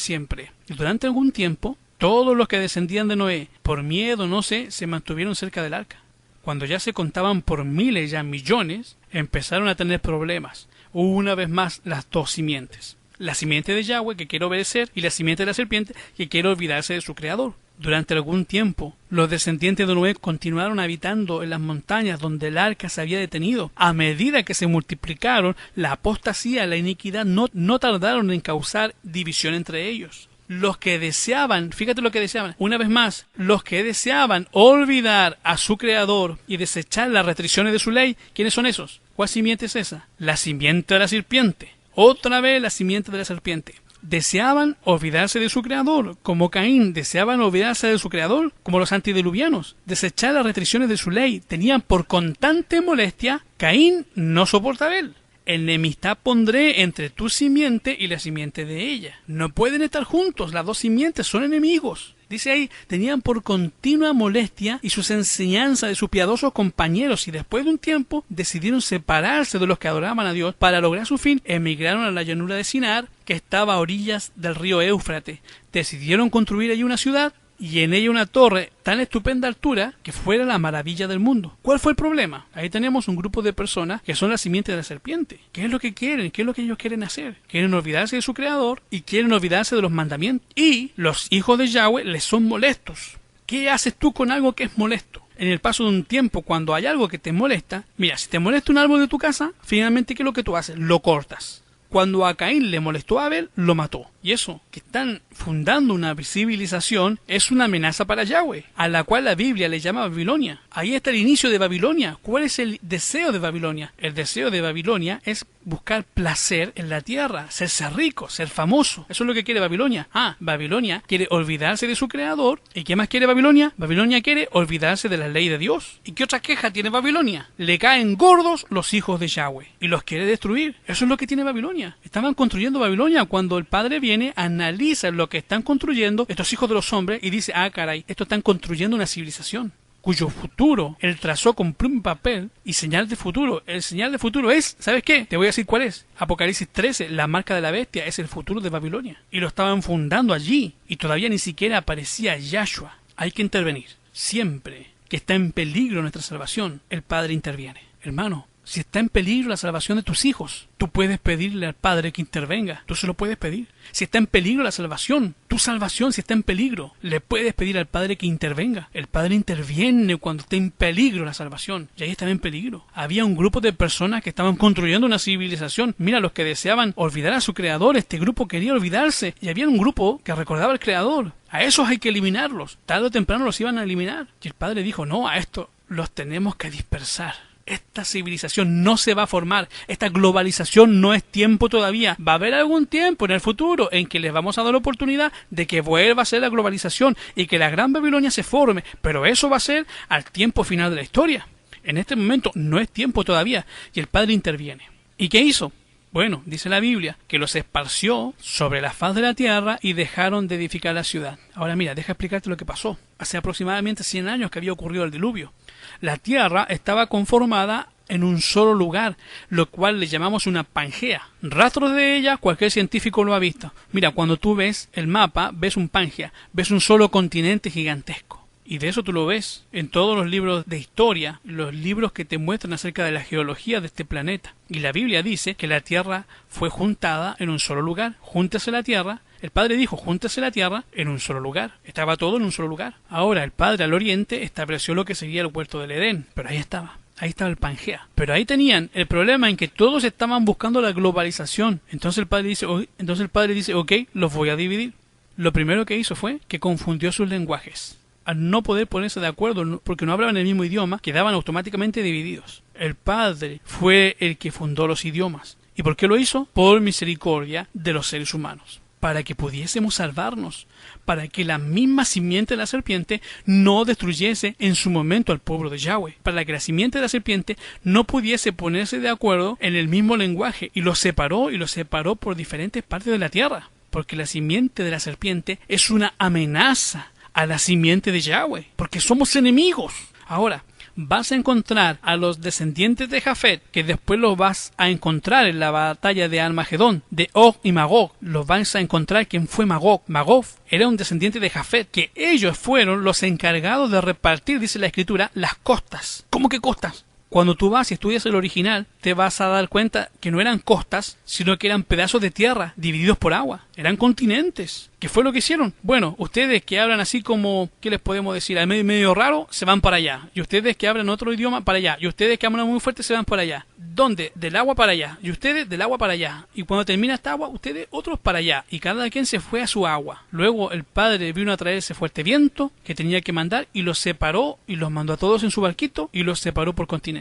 Y durante algún tiempo, todos los que descendían de Noé, por miedo, se mantuvieron cerca del arca. Cuando ya se contaban por miles, ya millones, empezaron a tener problemas. Una vez más, las dos simientes. La simiente de Yahweh, que quiere obedecer, y la simiente de la serpiente, que quiere olvidarse de su creador. Durante algún tiempo, los descendientes de Noé continuaron habitando en las montañas donde el arca se había detenido. A medida que se multiplicaron, la apostasía, la iniquidad no tardaron en causar división entre ellos. Los que deseaban, fíjate lo que deseaban, una vez más, los que deseaban olvidar a su creador y desechar las restricciones de su ley, ¿quiénes son esos? ¿Cuál simiente es esa? La simiente de la serpiente. Otra vez la simiente de la serpiente. Deseaban olvidarse de su creador, como Caín. Deseaban olvidarse de su creador, como los antediluvianos. Desechar las restricciones de su ley. Tenían por constante molestia. Caín no soporta a Abel. Enemistad pondré entre tu simiente y la simiente de ella. No pueden estar juntos, las dos simientes son enemigos. Dice ahí, tenían por continua molestia y sus enseñanzas de sus piadosos compañeros, y después de un tiempo decidieron separarse de los que adoraban a Dios. Para lograr su fin, emigraron a la llanura de Sinar, que estaba a orillas del río Éufrates. Decidieron construir allí una ciudad y en ella una torre tan estupenda altura que fuera la maravilla del mundo. ¿Cuál fue el problema? Ahí tenemos un grupo de personas que son la simiente de la serpiente. ¿Qué es lo que quieren? ¿Qué es lo que ellos quieren hacer? Quieren olvidarse de su creador y quieren olvidarse de los mandamientos. Y los hijos de Yahweh les son molestos. ¿Qué haces tú con algo que es molesto? En el paso de un tiempo, cuando hay algo que te molesta, mira, si te molesta un árbol de tu casa, finalmente, ¿qué es lo que tú haces? Lo cortas. Cuando a Caín le molestó a Abel, lo mató. Y eso, que están fundando una civilización, es una amenaza para Yahweh, a la cual la Biblia le llama Babilonia, Ahí está el inicio de Babilonia. ¿Cuál es el deseo de Babilonia? El deseo de Babilonia es buscar placer en la tierra, hacerse rico, ser famoso. Eso es lo que quiere Babilonia. Babilonia quiere olvidarse de su creador. ¿Y qué más quiere Babilonia? Babilonia quiere olvidarse de la ley de Dios. ¿Y qué otra queja tiene Babilonia? Le caen gordos los hijos de Yahweh y los quiere destruir. Eso es lo que tiene Babilonia. Estaban construyendo Babilonia cuando el Padre viene, analiza lo que están construyendo estos hijos de los hombres y dice, caray, estos están construyendo una civilización cuyo futuro él trazó con pluma y papel y señal de futuro. El señal de futuro es, ¿sabes qué? Te voy a decir cuál es. Apocalipsis 13, la marca de la bestia, es el futuro de Babilonia. Y lo estaban fundando allí y todavía ni siquiera aparecía Yahshua. Hay que intervenir. Siempre que está en peligro nuestra salvación, el Padre interviene. Hermano, si está en peligro la salvación de tus hijos, tú puedes pedirle al Padre que intervenga. Tú se lo puedes pedir. Si está en peligro la salvación, tu salvación si está en peligro, le puedes pedir al Padre que intervenga. El Padre interviene cuando está en peligro la salvación. Y ahí estaba en peligro. Había un grupo de personas que estaban construyendo una civilización. Mira, los que deseaban olvidar a su Creador, este grupo quería olvidarse. Y había un grupo que recordaba al Creador. A esos hay que eliminarlos. Tarde o temprano los iban a eliminar. Y el Padre dijo, no, a estos los tenemos que dispersar. Esta civilización no se va a formar. Esta globalización no es tiempo todavía. Va a haber algún tiempo en el futuro en que les vamos a dar la oportunidad de que vuelva a ser la globalización y que la Gran Babilonia se forme. Pero eso va a ser al tiempo final de la historia. En este momento no es tiempo todavía. Y el Padre interviene. ¿Y qué hizo? Bueno, dice la Biblia que los esparció sobre la faz de la tierra y dejaron de edificar la ciudad. Ahora mira, deja explicarte lo que pasó. Hace aproximadamente 100 años que había ocurrido el diluvio. La tierra estaba conformada en un solo lugar, lo cual le llamamos una Pangea. Rastros de ella cualquier científico lo ha visto. Mira, cuando tú ves el mapa, ves un Pangea, ves un solo continente gigantesco. Y de eso tú lo ves en todos los libros de historia, los libros que te muestran acerca de la geología de este planeta. Y la Biblia dice que la tierra fue juntada en un solo lugar. Júntese la tierra. El Padre dijo, júntese la tierra en un solo lugar. Estaba todo en un solo lugar. Ahora el Padre al oriente estableció lo que sería el huerto del Edén. Pero ahí estaba. Ahí estaba el Pangea. Pero ahí tenían el problema en que todos estaban buscando la globalización. Entonces el Padre dice, ok, los voy a dividir. Lo primero que hizo fue que confundió sus lenguajes. Al no poder ponerse de acuerdo porque no hablaban el mismo idioma, quedaban automáticamente divididos. El Padre fue el que fundó los idiomas. ¿Y por qué lo hizo? Por misericordia de los seres humanos. Para que pudiésemos salvarnos, para que la misma simiente de la serpiente no destruyese en su momento al pueblo de Yahweh, para que la simiente de la serpiente no pudiese ponerse de acuerdo en el mismo lenguaje, y los separó por diferentes partes de la tierra, porque la simiente de la serpiente es una amenaza a la simiente de Yahweh, porque somos enemigos. Ahora, vas a encontrar a los descendientes de Jafet, que después los vas a encontrar en la batalla de Armagedón, de Og y Magog. Los vas a encontrar quién fue Magog. Magog era un descendiente de Jafet, que ellos fueron los encargados de repartir, dice la Escritura, las costas. ¿Cómo que costas? Cuando tú vas y estudias el original, te vas a dar cuenta que no eran costas, sino que eran pedazos de tierra divididos por agua. Eran continentes. ¿Qué fue lo que hicieron? Bueno, ustedes que hablan así como, ¿qué les podemos decir? Al medio raro, se van para allá. Y ustedes que hablan otro idioma, para allá. Y ustedes que hablan muy fuerte, se van para allá. ¿Dónde? Del agua para allá. Y ustedes del agua para allá. Y cuando termina esta agua, ustedes otros para allá. Y cada quien se fue a su agua. Luego el Padre vino a traer ese fuerte viento que tenía que mandar y los separó y los mandó a todos en su barquito y los separó por continentes.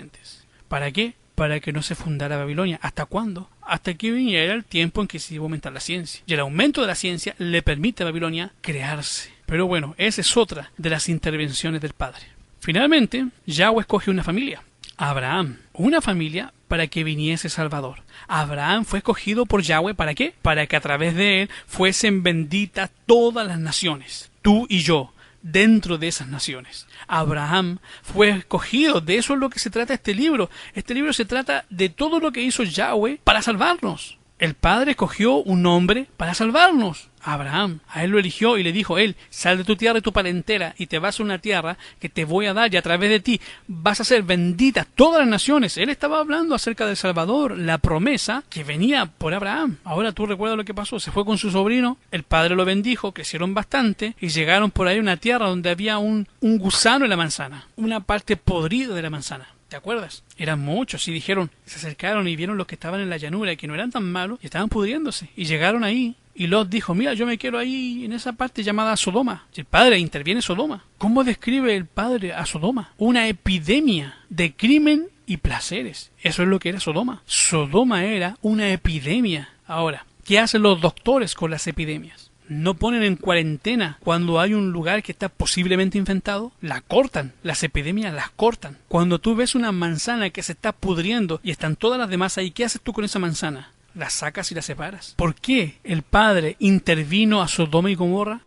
¿Para qué? Para que no se fundara Babilonia. ¿Hasta cuándo? Hasta que viniera el tiempo en que se iba a aumentar la ciencia. Y el aumento de la ciencia le permite a Babilonia crearse. Pero bueno, esa es otra de las intervenciones del Padre. Finalmente, Yahweh escoge una familia. Abraham. Una familia para que viniese Salvador. Abraham fue escogido por Yahweh, ¿para qué? Para que a través de él fuesen benditas todas las naciones. Tú y yo. Dentro de esas naciones. Abraham fue escogido. De eso es lo que se trata este libro. Este libro se trata de todo lo que hizo Yahweh para salvarnos. El Padre escogió un hombre para salvarnos. Abraham. A él lo eligió y le dijo él, sal de tu tierra y tu parentela y te vas a una tierra que te voy a dar y a través de ti vas a ser bendita todas las naciones. Él estaba hablando acerca del Salvador, la promesa que venía por Abraham. Ahora tú recuerdas lo que pasó. Se fue con su sobrino, el Padre lo bendijo, crecieron bastante y llegaron por ahí a una tierra donde había un gusano en la manzana, una parte podrida de la manzana. ¿Te acuerdas? Eran muchos y dijeron, se acercaron y vieron los que estaban en la llanura y que no eran tan malos y estaban pudriéndose. Y llegaron ahí y Lot dijo, mira, yo me quiero ahí en esa parte llamada Sodoma. Y el padre interviene Sodoma. ¿Cómo describe el padre a Sodoma? Una epidemia de crimen y placeres. Eso es lo que era Sodoma. Sodoma era una epidemia. Ahora, ¿qué hacen los doctores con las epidemias? No ponen en cuarentena cuando hay un lugar que está posiblemente infectado. La cortan, las epidemias las cortan. Cuando tú ves una manzana que se está pudriendo y están todas las demás ahí, ¿qué haces tú con esa manzana? La sacas y la separas. ¿Por qué el Padre intervino a Sodoma y Gomorra?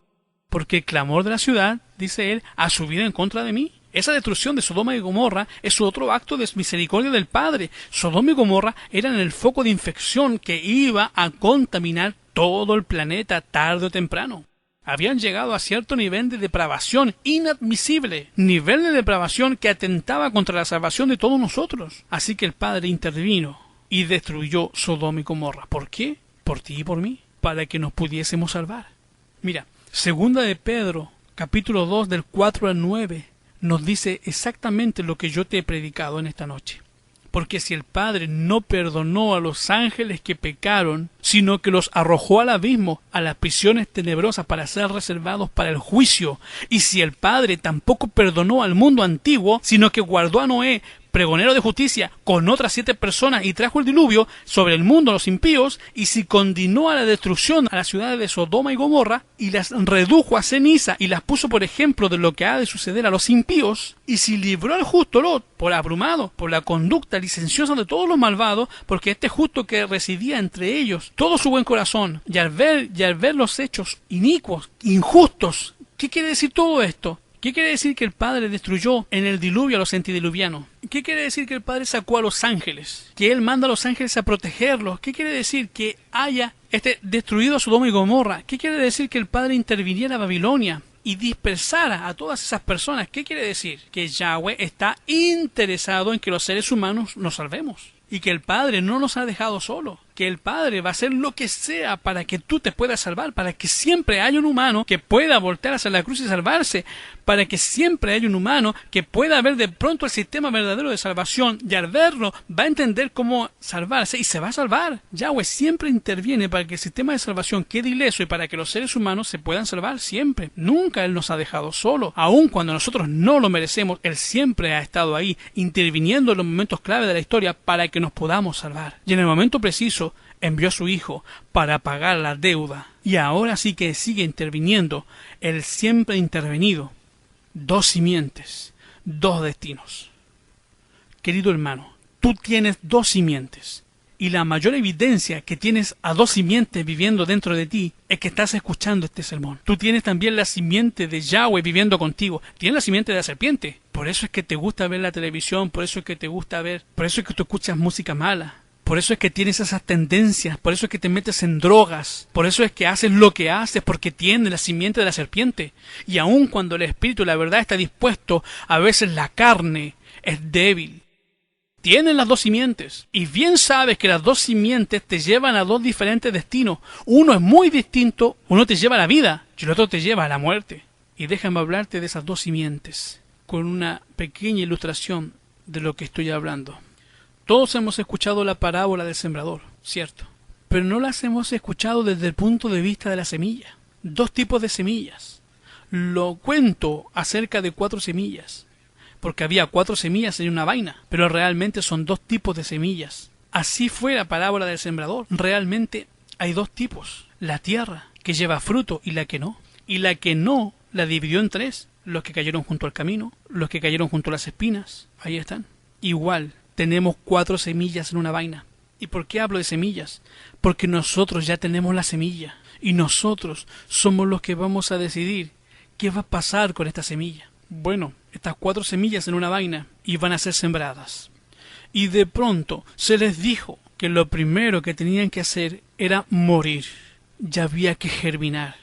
Porque el clamor de la ciudad, dice él, ha subido en contra de mí. Esa destrucción de Sodoma y Gomorra es otro acto de misericordia del Padre. Sodoma y Gomorra eran el foco de infección que iba a contaminar todo el planeta tarde o temprano. Habían llegado a cierto nivel de depravación inadmisible, nivel de depravación que atentaba contra la salvación de todos nosotros. Así que el Padre intervino y destruyó Sodoma y Gomorra. ¿Por qué? Por ti y por mí, para que nos pudiésemos salvar. Mira, segunda de Pedro, capítulo 2, del 4 al 9, nos dice exactamente lo que yo te he predicado en esta noche. Porque si el Padre no perdonó a los ángeles que pecaron, sino que los arrojó al abismo, a las prisiones tenebrosas para ser reservados para el juicio, y si el Padre tampoco perdonó al mundo antiguo, sino que guardó a Noé, pregonero de justicia, con otras 7 personas y trajo el diluvio sobre el mundo a los impíos, y si condenó a la destrucción a las ciudades de Sodoma y Gomorra, y las redujo a ceniza y las puso por ejemplo de lo que ha de suceder a los impíos, y si libró al justo Lot, por abrumado por la conducta licenciosa de todos los malvados, porque este justo que residía entre ellos, todo su buen corazón, y al ver los hechos inicuos, injustos, ¿qué quiere decir todo esto? ¿Qué quiere decir que el Padre destruyó en el diluvio a los antediluvianos? ¿Qué quiere decir que el Padre sacó a los ángeles? Que Él manda a los ángeles a protegerlos. ¿Qué quiere decir que haya destruido a Sodoma y Gomorra? ¿Qué quiere decir que el Padre interviniera a Babilonia y dispersara a todas esas personas? ¿Qué quiere decir? Que Yahweh está interesado en que los seres humanos nos salvemos. Y que el Padre no nos ha dejado solo. Que el Padre va a hacer lo que sea para que tú te puedas salvar. Para que siempre haya un humano que pueda voltear hacia la cruz y salvarse. Para que siempre haya un humano que pueda ver de pronto el sistema verdadero de salvación. Y al verlo va a entender cómo salvarse y se va a salvar. Yahweh siempre interviene para que el sistema de salvación quede ileso y para que los seres humanos se puedan salvar siempre. Nunca Él nos ha dejado solo. Aun cuando nosotros no lo merecemos, Él siempre ha estado ahí, interviniendo en los momentos clave de la historia para que nos podamos salvar. Y en el momento preciso envió a su Hijo para pagar la deuda. Y ahora sí que sigue interviniendo. Él siempre ha intervenido. 2 simientes, 2 destinos. Querido hermano, tú tienes 2 simientes. Y la mayor evidencia que tienes a 2 simientes viviendo dentro de ti es que estás escuchando este sermón. Tú tienes también la simiente de Yahweh viviendo contigo. Tienes la simiente de la serpiente. Por eso es que te gusta ver la televisión, por eso es que por eso es que tú escuchas música mala. Por eso es que tienes esas tendencias, por eso es que te metes en drogas, por eso es que haces lo que haces, porque tienes la simiente de la serpiente. Y aun cuando el espíritu, la verdad, está dispuesto, a veces la carne es débil. Tienes las 2 simientes, y bien sabes que las 2 simientes te llevan a 2 diferentes destinos. Uno es muy distinto, uno te lleva a la vida, y el otro te lleva a la muerte. Y déjame hablarte de esas 2 simientes, con una pequeña ilustración de lo que estoy hablando. Todos hemos escuchado la parábola del sembrador, cierto, pero no las hemos escuchado desde el punto de vista de la semilla. 2 tipos de semillas. Lo cuento acerca de 4 semillas, porque había 4 semillas en una vaina, pero realmente son 2 tipos de semillas. Así fue la parábola del sembrador. Realmente hay 2 tipos. La tierra, que lleva fruto, y la que no. Y la que no, la dividió en 3. Los que cayeron junto al camino, los que cayeron junto a las espinas. Ahí están. Igual. Tenemos 4 semillas en una vaina. ¿Y por qué hablo de semillas? Porque nosotros ya tenemos la semilla. Y nosotros somos los que vamos a decidir qué va a pasar con esta semilla. Bueno, estas 4 semillas en una vaina iban a ser sembradas. Y de pronto se les dijo que lo primero que tenían que hacer era morir. Ya había que germinar.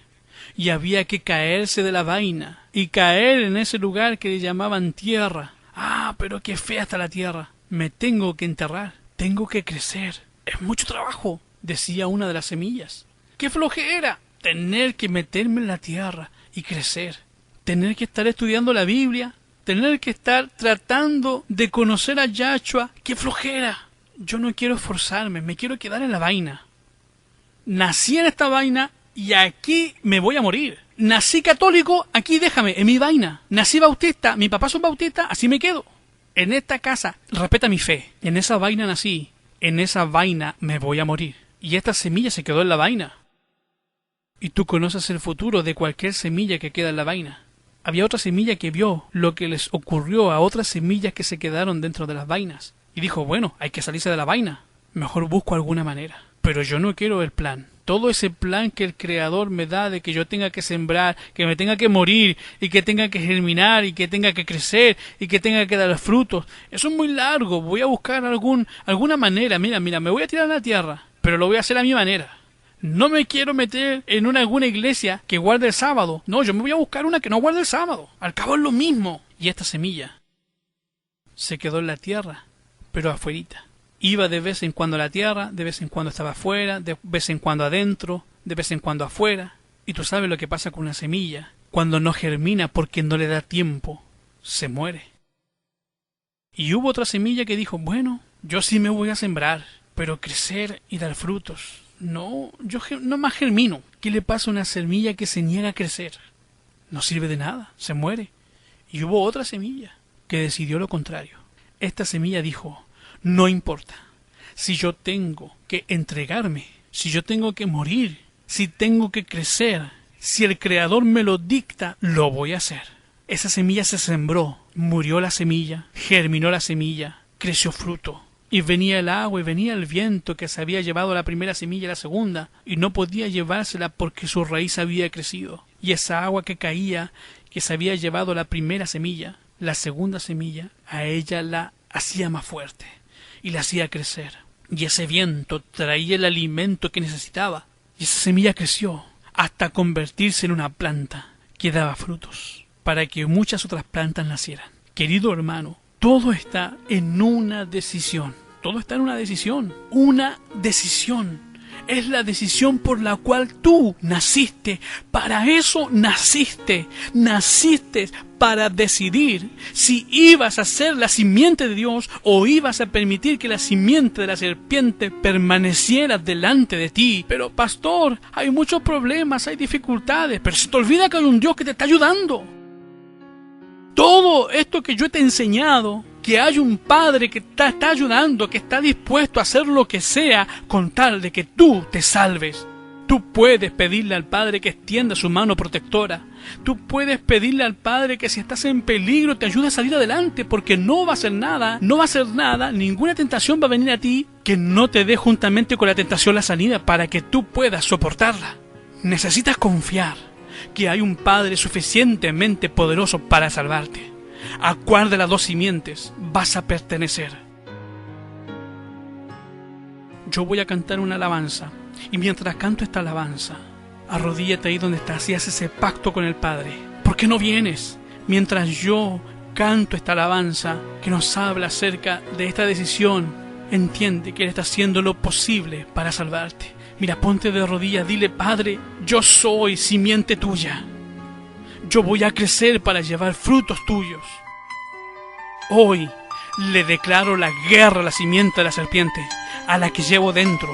Y había que caerse de la vaina. Y caer en ese lugar que le llamaban tierra. Ah, pero qué fea está la tierra. Me tengo que enterrar, tengo que crecer. Es mucho trabajo, decía una de las semillas. ¡Qué flojera! Tener que meterme en la tierra y crecer. Tener que estar estudiando la Biblia, tener que estar tratando de conocer a Yahshua, ¡qué flojera! Yo no quiero esforzarme, me quiero quedar en la vaina. Nací en esta vaina y aquí me voy a morir. Nací católico, aquí déjame, en mi vaina. Nací bautista, mi papá es un bautista, así me quedo. En esta casa, respeta mi fe. En esa vaina nací, en esa vaina me voy a morir. Y esta semilla se quedó en la vaina. Y tú conoces el futuro de cualquier semilla que queda en la vaina. Había otra semilla que vio lo que les ocurrió a otras semillas que se quedaron dentro de las vainas. Y dijo, bueno, hay que salirse de la vaina. Mejor busco alguna manera. Pero yo no quiero el plan. Todo ese plan que el Creador me da de que yo tenga que sembrar, que me tenga que morir, y que tenga que germinar, y que tenga que crecer, y que tenga que dar frutos, eso es muy largo. Voy a buscar alguna manera. Mira, me voy a tirar a la tierra, pero lo voy a hacer a mi manera. No me quiero meter en alguna iglesia que guarde el sábado. No, yo me voy a buscar una que no guarde el sábado. Al cabo es lo mismo. Y esta semilla se quedó en la tierra, pero afuerita. Iba de vez en cuando a la tierra, de vez en cuando estaba afuera, de vez en cuando adentro, de vez en cuando afuera. Y tú sabes lo que pasa con una semilla. Cuando no germina porque no le da tiempo, se muere. Y hubo otra semilla que dijo, bueno, yo sí me voy a sembrar, pero crecer y dar frutos. No, yo no más germino. ¿Qué le pasa a una semilla que se niega a crecer? No sirve de nada, se muere. Y hubo otra semilla que decidió lo contrario. Esta semilla dijo, no importa, si yo tengo que entregarme, si yo tengo que morir, si tengo que crecer, si el Creador me lo dicta, lo voy a hacer. Esa semilla se sembró, murió la semilla, germinó la semilla, creció fruto. Y venía el agua y venía el viento que se había llevado la primera semilla y la segunda, y no podía llevársela porque su raíz había crecido. Y esa agua que caía, que se había llevado la primera semilla, la segunda semilla, a ella la hacía más fuerte y la hacía crecer. Y ese viento traía el alimento que necesitaba. Y esa semilla creció hasta convertirse en una planta que daba frutos, para que muchas otras plantas nacieran. Querido hermano, todo está en una decisión. Todo está en una decisión. Una decisión. Es la decisión por la cual tú naciste. Para eso naciste. Naciste para decidir si ibas a ser la simiente de Dios o ibas a permitir que la simiente de la serpiente permaneciera delante de ti. Pero pastor, hay muchos problemas, hay dificultades, pero se te olvida que hay un Dios que te está ayudando. Todo esto que yo te he enseñado, que hay un Padre que te está ayudando, que está dispuesto a hacer lo que sea con tal de que tú te salves. Tú puedes pedirle al Padre que extienda su mano protectora. Tú puedes pedirle al Padre que si estás en peligro te ayude a salir adelante, porque no va a hacer nada, ninguna tentación va a venir a ti que no te dé juntamente con la tentación la salida para que tú puedas soportarla. Necesitas confiar que hay un Padre suficientemente poderoso para salvarte. ¿A cuál de las dos simientes vas a pertenecer? Yo voy a cantar una alabanza, y mientras canto esta alabanza, arrodíllate ahí donde estás y haces ese pacto con el Padre. ¿Por qué no vienes? Mientras yo canto esta alabanza que nos habla acerca de esta decisión, entiende que Él está haciendo lo posible para salvarte. Mira, ponte de rodillas, dile, Padre, yo soy simiente tuya. Yo voy a crecer para llevar frutos tuyos. Hoy le declaro la guerra a la simiente de la serpiente, a la que llevo dentro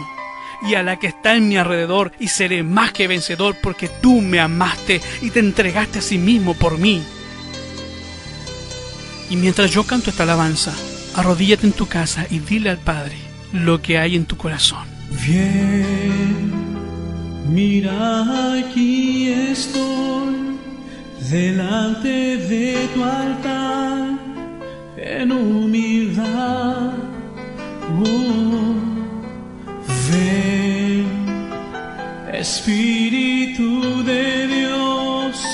y a la que está en mi alrededor, y seré más que vencedor porque tú me amaste y te entregaste a sí mismo por mí. Y mientras yo canto esta alabanza, arrodíllate en tu casa y dile al Padre lo que hay en tu corazón. Bien, mira, aquí estoy delante de tu altar en humildad. Ven, Espíritu de Dios,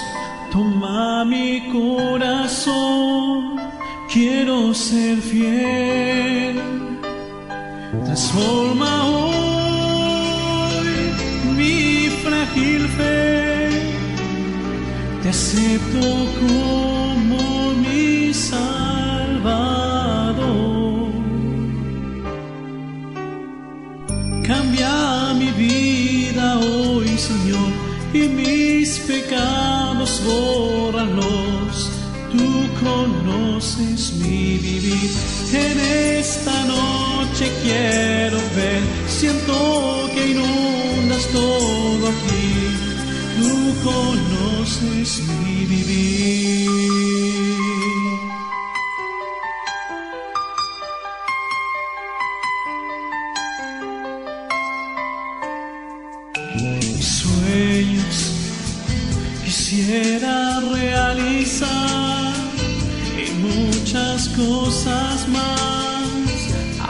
toma mi corazón, quiero ser fiel. Transforma hoy mi frágil fe, te acepto como mi Salvador. Cambia mi vida hoy, Señor, y mis pecados bórralos. Tu conoces mi vivir. En esta noche quiero ver, siento que inundas todo aquí. Tú conoces mi vivir. Mis sueños quisiera realizar y muchas cosas más.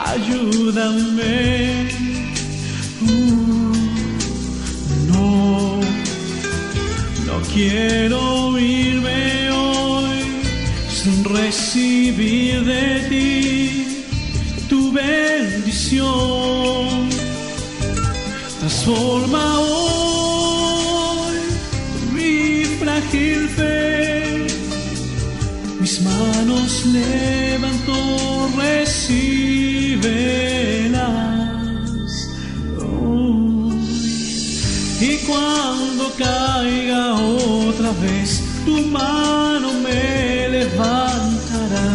Ayúdame. No quiero irme hoy sin recibir de ti tu bendición. Transforma hoy mi frágil fe, mis manos levanto, recíbelas hoy. Y cuando caiga otra vez, tu mano me levantará.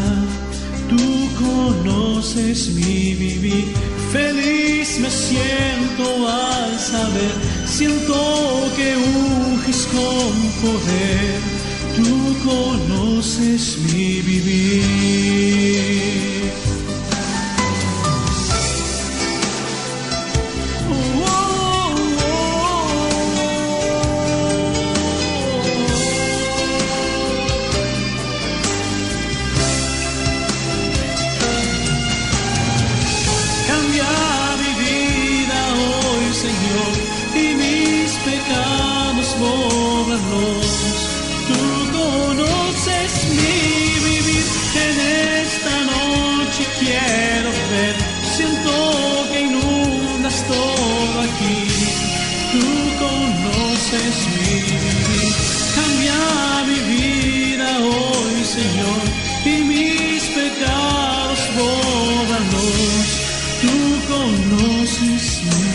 Tú conoces mi vivir. Feliz me siento al saber, siento que unges con poder. Tú conoces mi vivir. Tú conoces mi vivir. En esta noche quiero ver, siento que inundas todo aquí. Tú conoces mi vivir. Cambia mi vida hoy, Señor, y mis pecados bórralos. Tú conoces mi